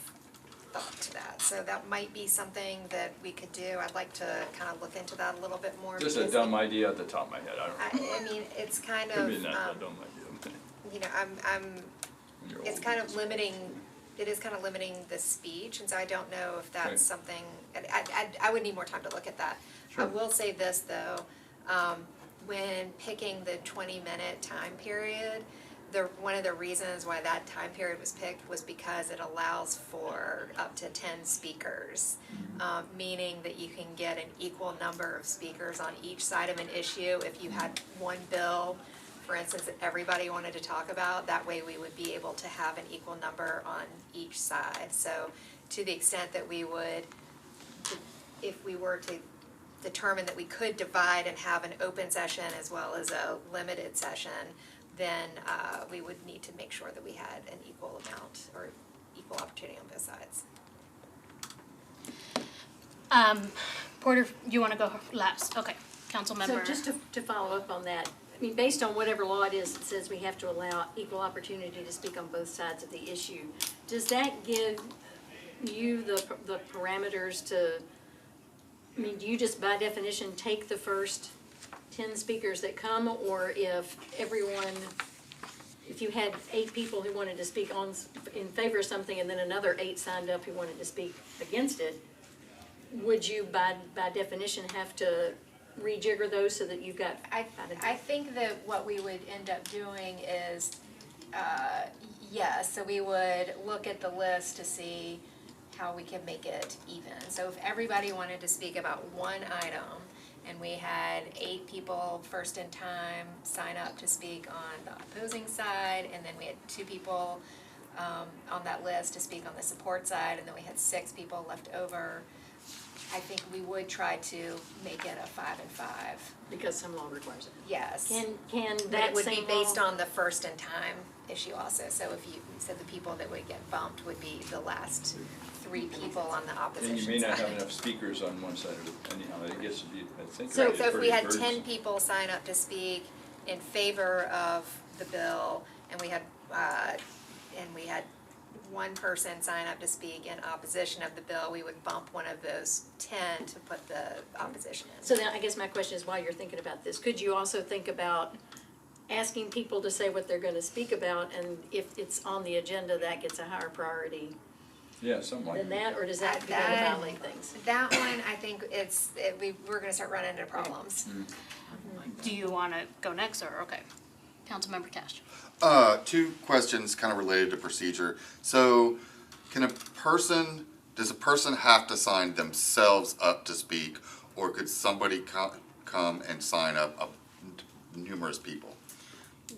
thought to that. So that might be something that we could do. I'd like to kind of look into that a little bit more. Just a dumb idea at the top of my head. I don't know. I mean, it's kind of. Could be not a dumb idea. It's kind of limiting. It is kind of limiting the speech, and so I don't know if that's something. I would need more time to look at that. Sure. I will say this though, when picking the 20-minute time period, one of the reasons why that time period was picked was because it allows for up to 10 speakers, meaning that you can get an equal number of speakers on each side of an issue. If you had one bill, for instance, that everybody wanted to talk about, that way we would be able to have an equal number on each side. So to the extent that we would, if we were to determine that we could divide and have an open session as well as a limited session, then we would need to make sure that we had an equal amount or equal opportunity on both sides. Porter, you want to go last? Okay, Councilmember. So just to follow up on that, I mean, based on whatever law it is that says we have to allow equal opportunity to speak on both sides of the issue, does that give you the parameters to, I mean, do you just by definition take the first 10 speakers that come, or if you had 8 people who wanted to speak in favor of something and then another 8 signed up who wanted to speak against it, would you by definition have to rejigger those so that you've got? I think that what we would end up doing is, yes, so we would look at the list to see how we can make it even. So if everybody wanted to speak about one item, and we had 8 people first in time sign up to speak on the opposing side, and then we had 2 people on that list to speak on the support side, and then we had 6 people left over, I think we would try to make it a 5 and 5. Because some law requires it. Yes. Can But that it would be same based law? on the first in time issue also. So if you said the people that would get bumped would be the last 3 people on the opposition And side. you may not have enough speakers on one side of it, anyhow, it gets to be, I think. So it's if we pretty had burdensome. 10 people sign up to speak in favor of the bill, and we had 1 person sign up to speak in opposition of the bill, we would bump one of those 10 to put the opposition in. So then I guess my question is, while you're thinking about this, could you also think about asking people to say what they're gonna speak about, and if it's on the agenda, that gets a higher priority Yeah, something like than that. that, or does that begin to That- violate things? That one, I think we're gonna start running into problems. Do you wanna go next, or, okay, Councilmember Cash? 2 questions kind of related to procedure. So, does a person have to sign themselves up to speak, or could somebody come and sign up numerous people?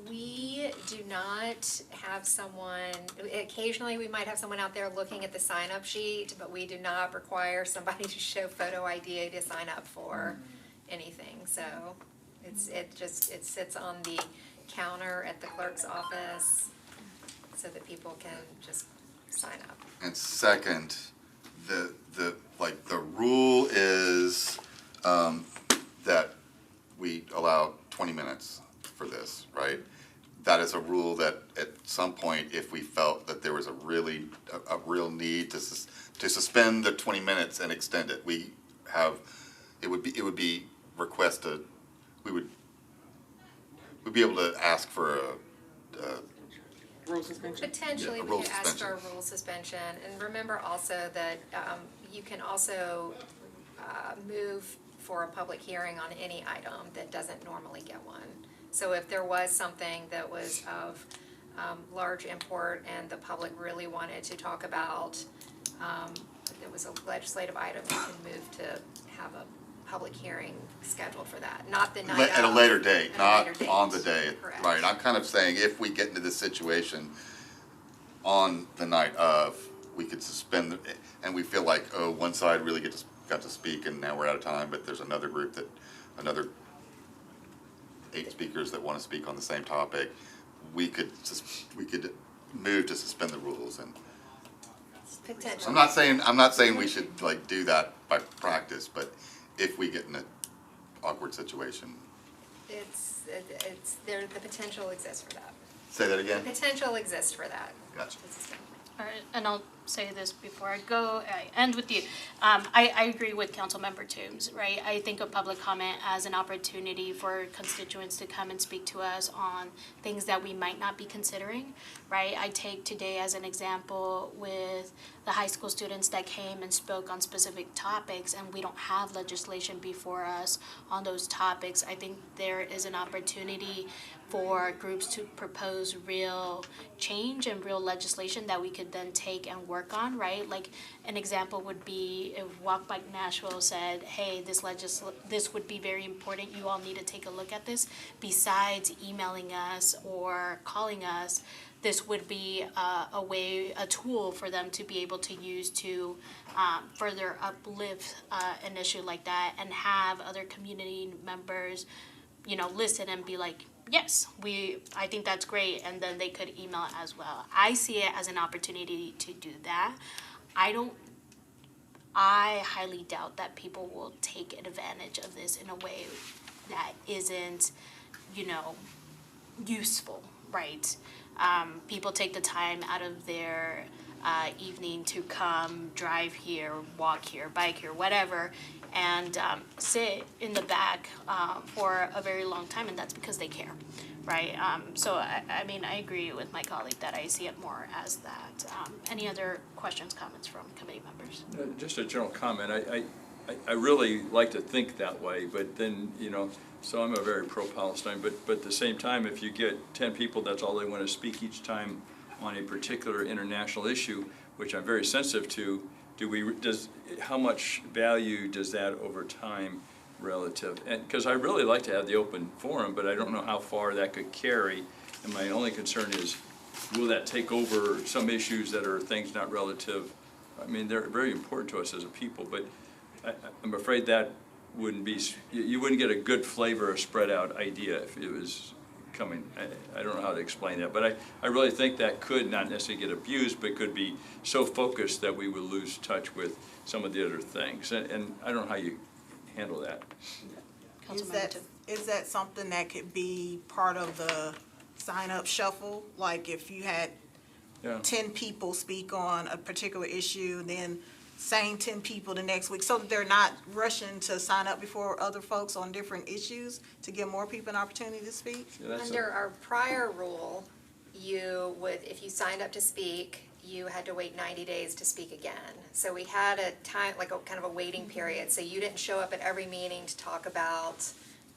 We do not have someone, occasionally we might have someone out there looking at the sign-up sheet, but we do not require somebody to show photo ID to sign up for anything. So it sits on the counter at the clerk's office so that people can just sign up. And second, the rule is that we allow 20 minutes for this, right? That is a rule that at some point, if we felt that there was a real need to suspend the 20 minutes and extend it, it would be requested, we'd be able to ask for a Rule suspension? Potentially, Yeah, a we rule could ask for suspension. a rule suspension, and remember also that you can also move for a public hearing on any item that doesn't normally get one. So if there was something that was of large import and the public really wanted to talk about, it was a legislative item, you can move to have a public hearing scheduled for that, not the night of. At a later date, at a not later date. on the day. Correct. Right, I'm kind of saying if we get into this situation on the night of, we could suspend, and we feel like, oh, one side really got to speak and now we're out of time, but there's another group another 8 speakers that want to speak on the same topic, we could move to suspend the rules. And Potentially. I'm not saying we should do that by practice, but if we get in an awkward situation. The potential exists for that. Say that again? The potential exists for that. Gotcha. All right, and I'll say this before I go, I end with you. I agree with Councilmember Toombs, right? I think of public comment as an opportunity for constituents to come and speak to us on things that we might not be considering, right? I take today as an example with the high school students that came and spoke on specific topics, and we don't have legislation before us on those topics. I think there is an opportunity for groups to propose real change and real legislation that we could then take and work on, right? Like an example would be if Walk Bike Nashville said, hey, this would be very important, you all need to take a look at this. Besides emailing us or calling us, this would be a tool for them to be able to use to further uplift an issue like that, and have other community members, listen and be like, yes, I think that's great, and then they could email it as well. I see it as an opportunity to do that. I highly doubt that people will take advantage of this in a way that isn't, useful, right? People take the time out of their evening to come drive here, walk here, bike here, whatever, and sit in the back for a very long time, and that's because they care, right? So I mean, I agree with my colleague that I see it more as that. Any other questions, comments from committee members? Just a general comment. I really like to think that way, but then, so I'm a very pro-Palestine, but at the same time, if you get 10 people, that's all they want to speak each time on a particular international issue, which I'm very sensitive to, how much value does that over time relative? And because I really like to have the open forum, but I don't know how far that could carry. And my only concern is, will that take over some issues that are things not relative? I mean, they're very important to us as a people, but I'm afraid that wouldn't be, you wouldn't get a good flavor or spread out idea if it was coming. I don't know how to explain that, but I really think that could not necessarily get abused, but could be so focused that we would lose touch with some of the other things. And I don't know how you handle that. Is that something that could be part of the sign-up shuffle? Like if you had 10 people speak on a particular issue, and then same 10 people the next week, so that they're not rushing to sign up before other folks on different issues to give more people an opportunity to speak? Under our prior rule, you would, if you signed up to speak, you had to wait 90 days to speak again. So we had a time, like a kind of a waiting period, so you didn't show up at every meeting to talk about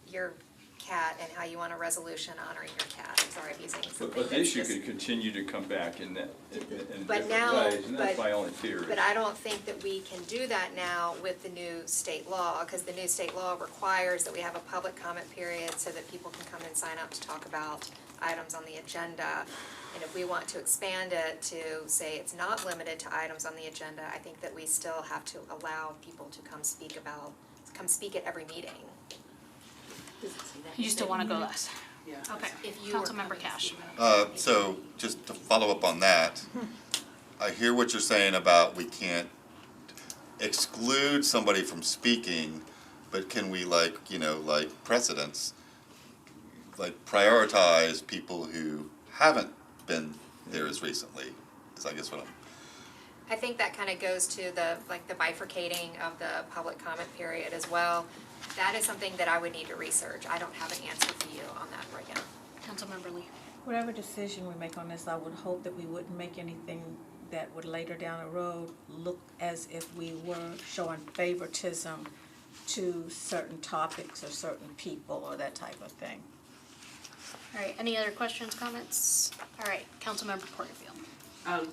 your cat and how you want a resolution honoring your cat. I'm sorry if using something. But the issue could continue to come back in different But now, ways, and that's my only theory. But I don't think that we can do that now with the new state law, because the new state law requires that we have a public comment period so that people can come and sign up to talk about items on the agenda. And if we want to expand it to say it's not limited to items on the agenda, I think that we still have to allow people to come speak at every meeting. You still want to go less? Yeah. Okay, If you Councilmember Cash. So just to follow up on that, I hear what you're saying about we can't exclude somebody from speaking, but can we like precedents, like prioritize people who haven't been there as recently, is I guess what I think that kind of goes to the bifurcating of the public comment period as well. That is something that I would need to research. I don't have an answer for you on that right now. Councilmember Lee. Whatever decision we make on this, I would hope that we wouldn't make anything that would later down the road look as if we were showing favoritism to certain topics or certain people or that type of thing. All right, any other questions, comments? All right, Councilmember Porterfield.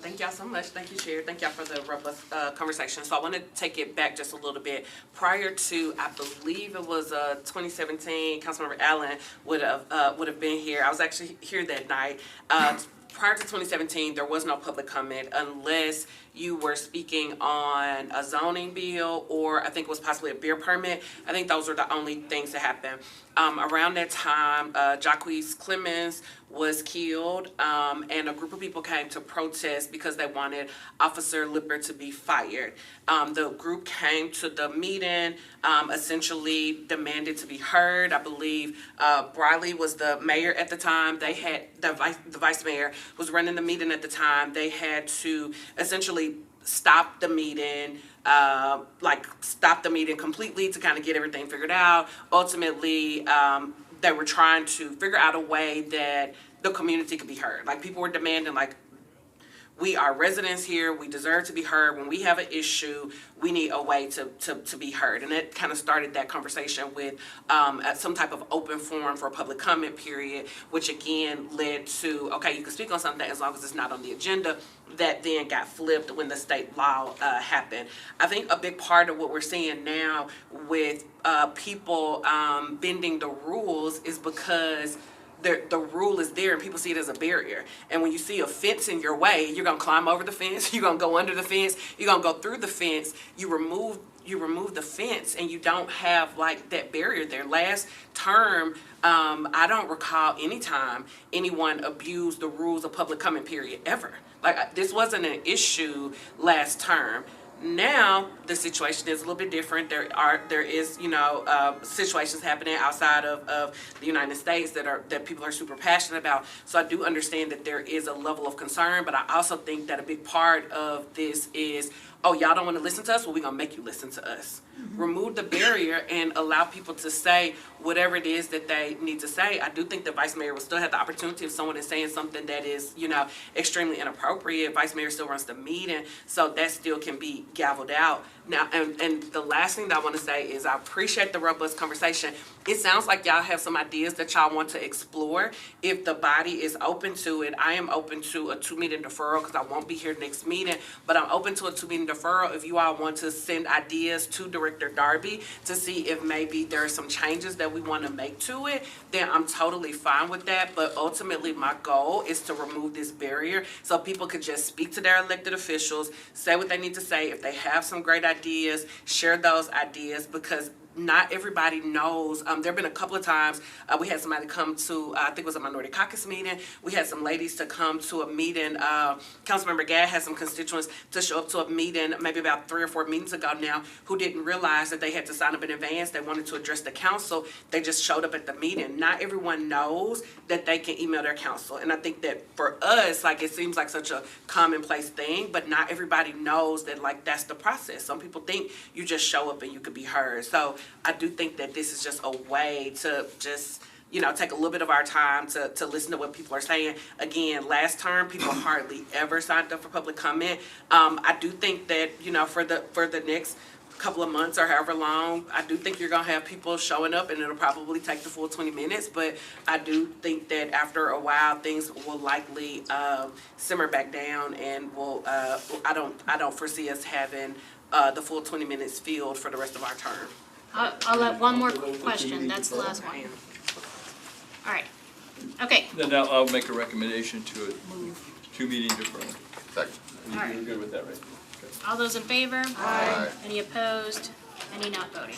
Thank y'all so much. Thank you, Chair. Thank y'all for the robust conversation. So I want to take it back just a little bit. Prior to, I believe it was 2017, Councilmember Allen would have been here. I was actually here that night. Prior to 2017, there was no public comment unless you were speaking on a zoning bill or I think it was possibly a beer permit. I think those were the only things that happened. Around that time, Jacquees Clemens was killed and a group of people came to protest because they wanted Officer Lipper to be fired. The group came to the meeting, essentially demanded to be heard. I believe Briley was the mayor at the time. They had the vice mayor was running the meeting at the time. They had to essentially stop the meeting, stop the meeting completely to kind of get everything figured out. Ultimately, they were trying to figure out a way that the community could be heard. Like people were demanding, we are residents here, we deserve to be heard. When we have an issue, we need a way to be heard. And that kind of started that conversation with some type of open forum for a public comment period, which again led to, okay, you can speak on something as long as it's not on the agenda. That then got flipped when the state law happened. I think a big part of what we're seeing now with people bending the rules is because the rule is there and people see it as a barrier. And when you see a fence in your way, you're gonna climb over the fence, you're gonna go under the fence, you're gonna go through the fence, you remove the fence and you don't have that barrier there. Last term, I don't recall any time anyone abused the rules of public comment period ever. This wasn't an issue last term. Now, the situation is a little bit different. There is, situations happening outside of the United States that people are super passionate about. So I do understand that there is a level of concern, but I also think that a big part of this is, oh, y'all don't want to listen to us? Well, we're going to make you listen to us. Remove the barrier and allow people to say whatever it is that they need to say. I do think the vice mayor will still have the opportunity if someone is saying something that is, extremely inappropriate. Vice mayor still runs the meeting, so that still can be gavelled out. Now, and the last thing that I want to say is I appreciate the robust conversation. It sounds like y'all have some ideas that y'all want to explore. If the body is open to it, I am open to a 2-meeting deferral because I won't be here next meeting, but I'm open to a 2-meeting deferral if you all want to send ideas to Director Darby to see if maybe there are some changes that we want to make to it, then I'm totally fine with that. But ultimately, my goal is to remove this barrier so people could just speak to their elected officials, say what they need to say. If they have some great ideas, share those ideas, because not everybody knows. There have been a couple of times we had somebody come to, I think it was a Minority Caucus meeting. We had some ladies to come to a meeting. Councilmember Gadd had some constituents to show up to a meeting maybe about 3 or 4 meetings ago now who didn't realize that they had to sign up in advance. They wanted to address the council. They just showed up at the meeting. Not everyone knows that they can email their council. And I think that for us, like, it seems like such a commonplace thing, but not everybody knows that, like, that's the process. Some people think you just show up and you could be heard. So I do think that this is just a way to just, take a little bit of our time to listen to what people are saying. Again, last term, people hardly ever signed up for public comment. I do think that, for the next couple of months or however long, I do think you're going to have people showing up, and it'll probably take the full 20 minutes. But I do think that after a while, things will likely simmer back down, and I don't foresee us having the full 20 minutes filled for the rest of our term. I'll let one more question. That's the last one. All right. Okay. Then I'll make a recommendation to a 2-meeting deferral. Second. All right. You're good with that, right? Okay. All those in favor? Aye. Any opposed? Any not voting?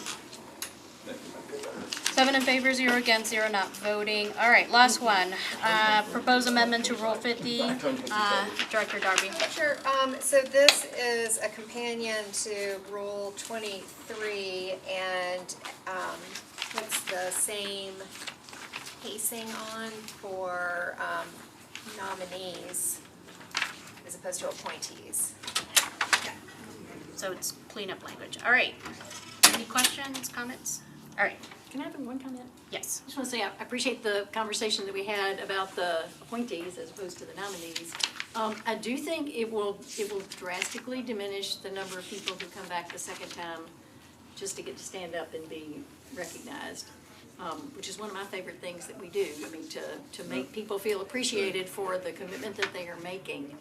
7 in favor, 0 against, 0 not voting. All right, last one. Proposed amendment to Rule 50. Director Darby. Sure, so this is a companion to Rule 23, and puts the same pacing on for nominees as opposed to appointees. So it's cleanup language. All right. Any questions, comments? All right. Can I have one comment? Yes. I just want to say I appreciate the conversation that we had about the appointees as opposed to the nominees. I do think it will drastically diminish the number of people who come back the second time just to get to stand up and be recognized, which is one of my favorite things that we do. I mean, to make people feel appreciated for the commitment that they are making.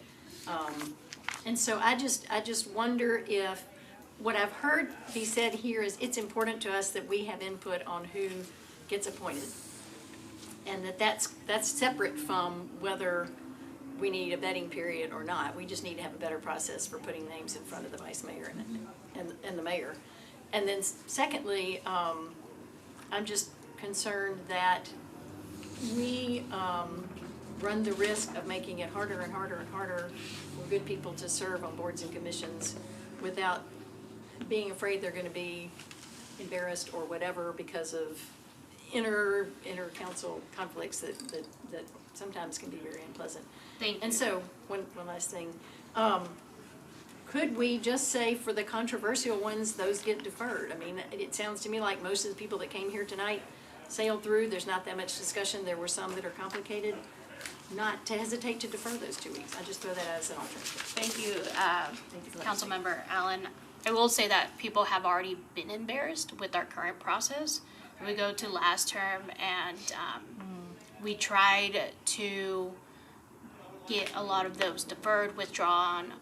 And so I just wonder if what I've heard be said here is it's important to us that we have input on who gets appointed. And that's separate from whether we need a vetting period or not. We just need to have a better process for putting names in front of the vice mayor and the mayor. And then secondly, I'm just concerned that we run the risk of making it harder and harder and harder for good people to serve on boards and commissions without being afraid they're going to be embarrassed or whatever because of inter-council conflicts that sometimes can be very unpleasant. Thank you. And so, one last thing. Could we just say for the controversial ones, those get deferred? I mean, it sounds to me like most of the people that came here tonight sailed through. There's not that much discussion. There were some that are complicated. Not to hesitate to defer those 2 weeks. I just throw that as an alternative. Thank you, Councilmember Allen. I will say that people have already been embarrassed with our current process. We go to last term, and we tried to get a lot of those deferred, withdrawn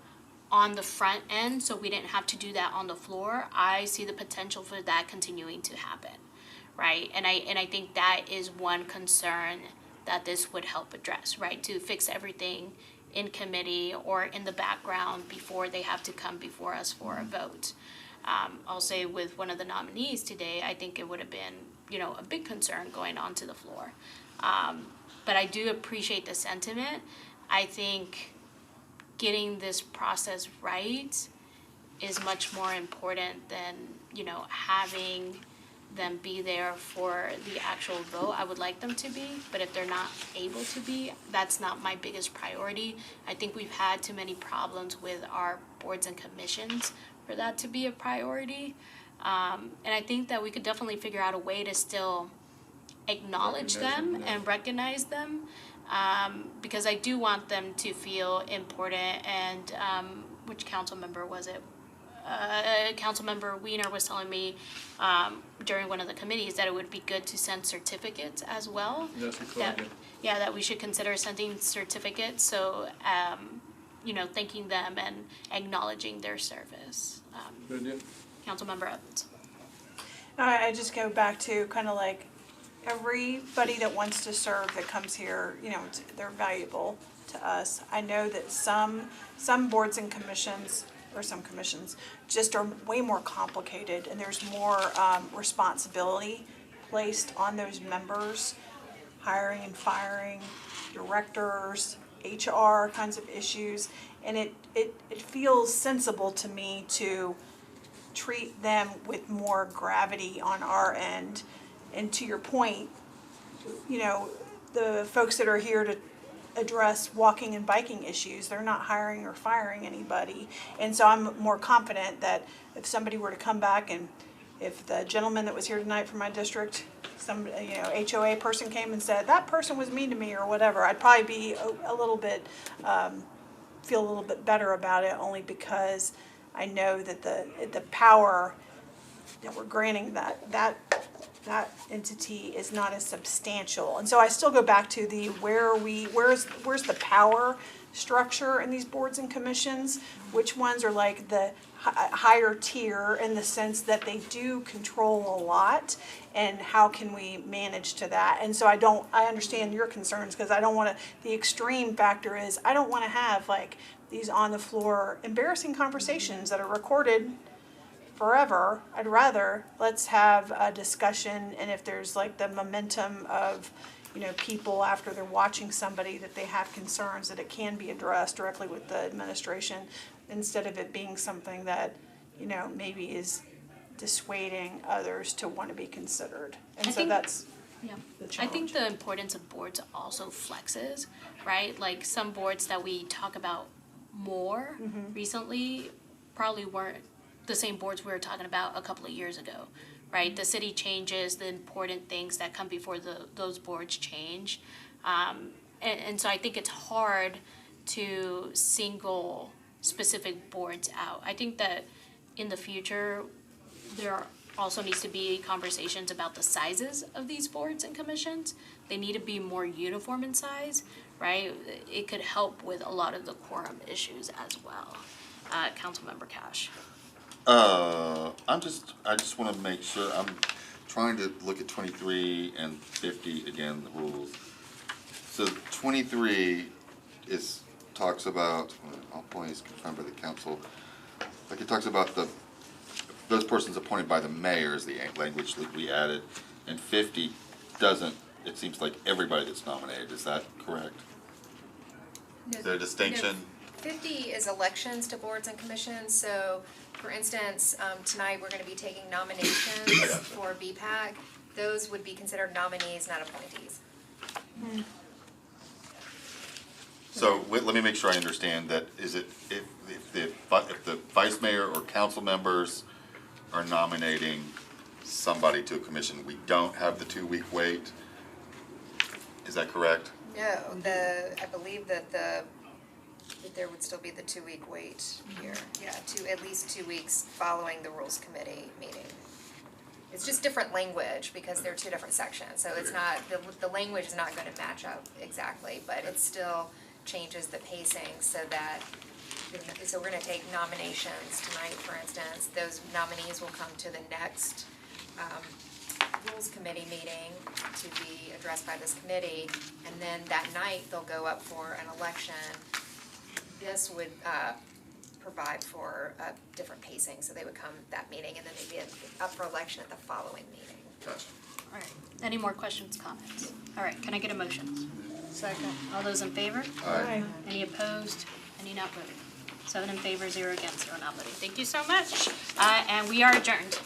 on the front end, so we didn't have to do that on the floor. I see the potential for that continuing to happen, right? And I think that is one concern that this would help address, right? To fix everything in committee or in the background before they have to come before us for a vote. I'll say with one of the nominees today, I think it would have been, a big concern going on to the floor. But I do appreciate the sentiment. I think getting this process right is much more important than, you know, having them be there for the actual vote. I would like them to be, but if they're not able to be, that's not my biggest priority. I think we've had too many problems with our boards and commissions for that to be a priority. And I think that we could definitely figure out a way to still acknowledge them and recognize them, because I do want them to feel important. And which council member was it? Councilmember Wiener was telling me during one of the committees that it would be good to send certificates as well. Yes, we could, Yeah, that we should consider sending certificates, so, you know, thanking them and acknowledging their service. Good idea. Councilmember Evans. I just go back to kind of like everybody that wants to serve that comes here, you know, they're valuable to us. I know that some boards and commissions, or some commissions, just are way more complicated, and there's more responsibility placed on those members, hiring and firing, directors, HR kinds of issues, and it feels sensible to me to treat them with more gravity on our end. And to your point, you know, the folks that are here to address walking and biking issues, they're not hiring or firing anybody. And so I'm more confident that if somebody were to come back, and if the gentleman that was here tonight from my district, some, you know, HOA person came and said, that person was mean to me or whatever, I'd probably be a little bit, feel a little bit better about it, only because I know that the power that we're granting that entity is not as substantial. And so I still go back to the where's the power structure in these boards and commissions? Which ones are like the higher tier in the sense that they do control a lot, and how can we manage to that? And so I understand your concerns, because I don't want to, the extreme factor is I don't want to have like these on the floor embarrassing conversations that are recorded forever. I'd rather, let's have a discussion, and if there's like the momentum of, you know, people after they're watching somebody that they have concerns, that it can be addressed directly with the administration, instead of it being something that, you know, maybe is dissuading others to want to be considered. And so that's Yeah, the I challenge. think the importance of boards also flexes, right? Like some boards that we talk about more recently probably weren't the same boards we were talking about a couple of years ago, right? The city changes, the important things that come before those boards change. And so I think it's hard to single specific boards out. I think that in the future, there also needs to be conversations about the sizes of these boards and commissions. They need to be more uniform in size, right? It could help with a lot of the quorum issues as well. Councilmember Cash. I just want to make sure, I'm trying to look at 23 and 50 again, the rules. So 23 talks about, I'll please confirm by the council, like it talks about those persons appointed by the mayor is the language that we added, and 50 doesn't, it seems like everybody that's nominated, is that correct? Is there a distinction? 50 is elections to boards and commissions, so for instance, tonight we're gonna be taking nominations for BPAC. Those would be considered nominees, not appointees. So let me make sure I understand that. Is it if the vice mayor or council members are nominating somebody to a commission, we don't have the 2-week wait? Is that correct? No, I believe that there would still be the 2-week wait here. Yeah, at least 2 weeks following the rules committee meeting. It's just different language because they're two different sections, so it's not, the language is not gonna match up exactly, but it still changes the pacing so that, so we're gonna take nominations tonight, for instance. Those nominees will come to the next rules committee meeting to be addressed by this committee, and then that night they'll go up for an election. This would provide for a different pacing, so they would come that meeting and then they'd be up for election at the following meeting. Gotcha. All right, any more questions, comments? All right, can I get a motion? Second. All those in favor? Aye. Any opposed? Any not voting? 7 in favor, 0 against, 0 not voting. Thank you so much, and we are adjourned.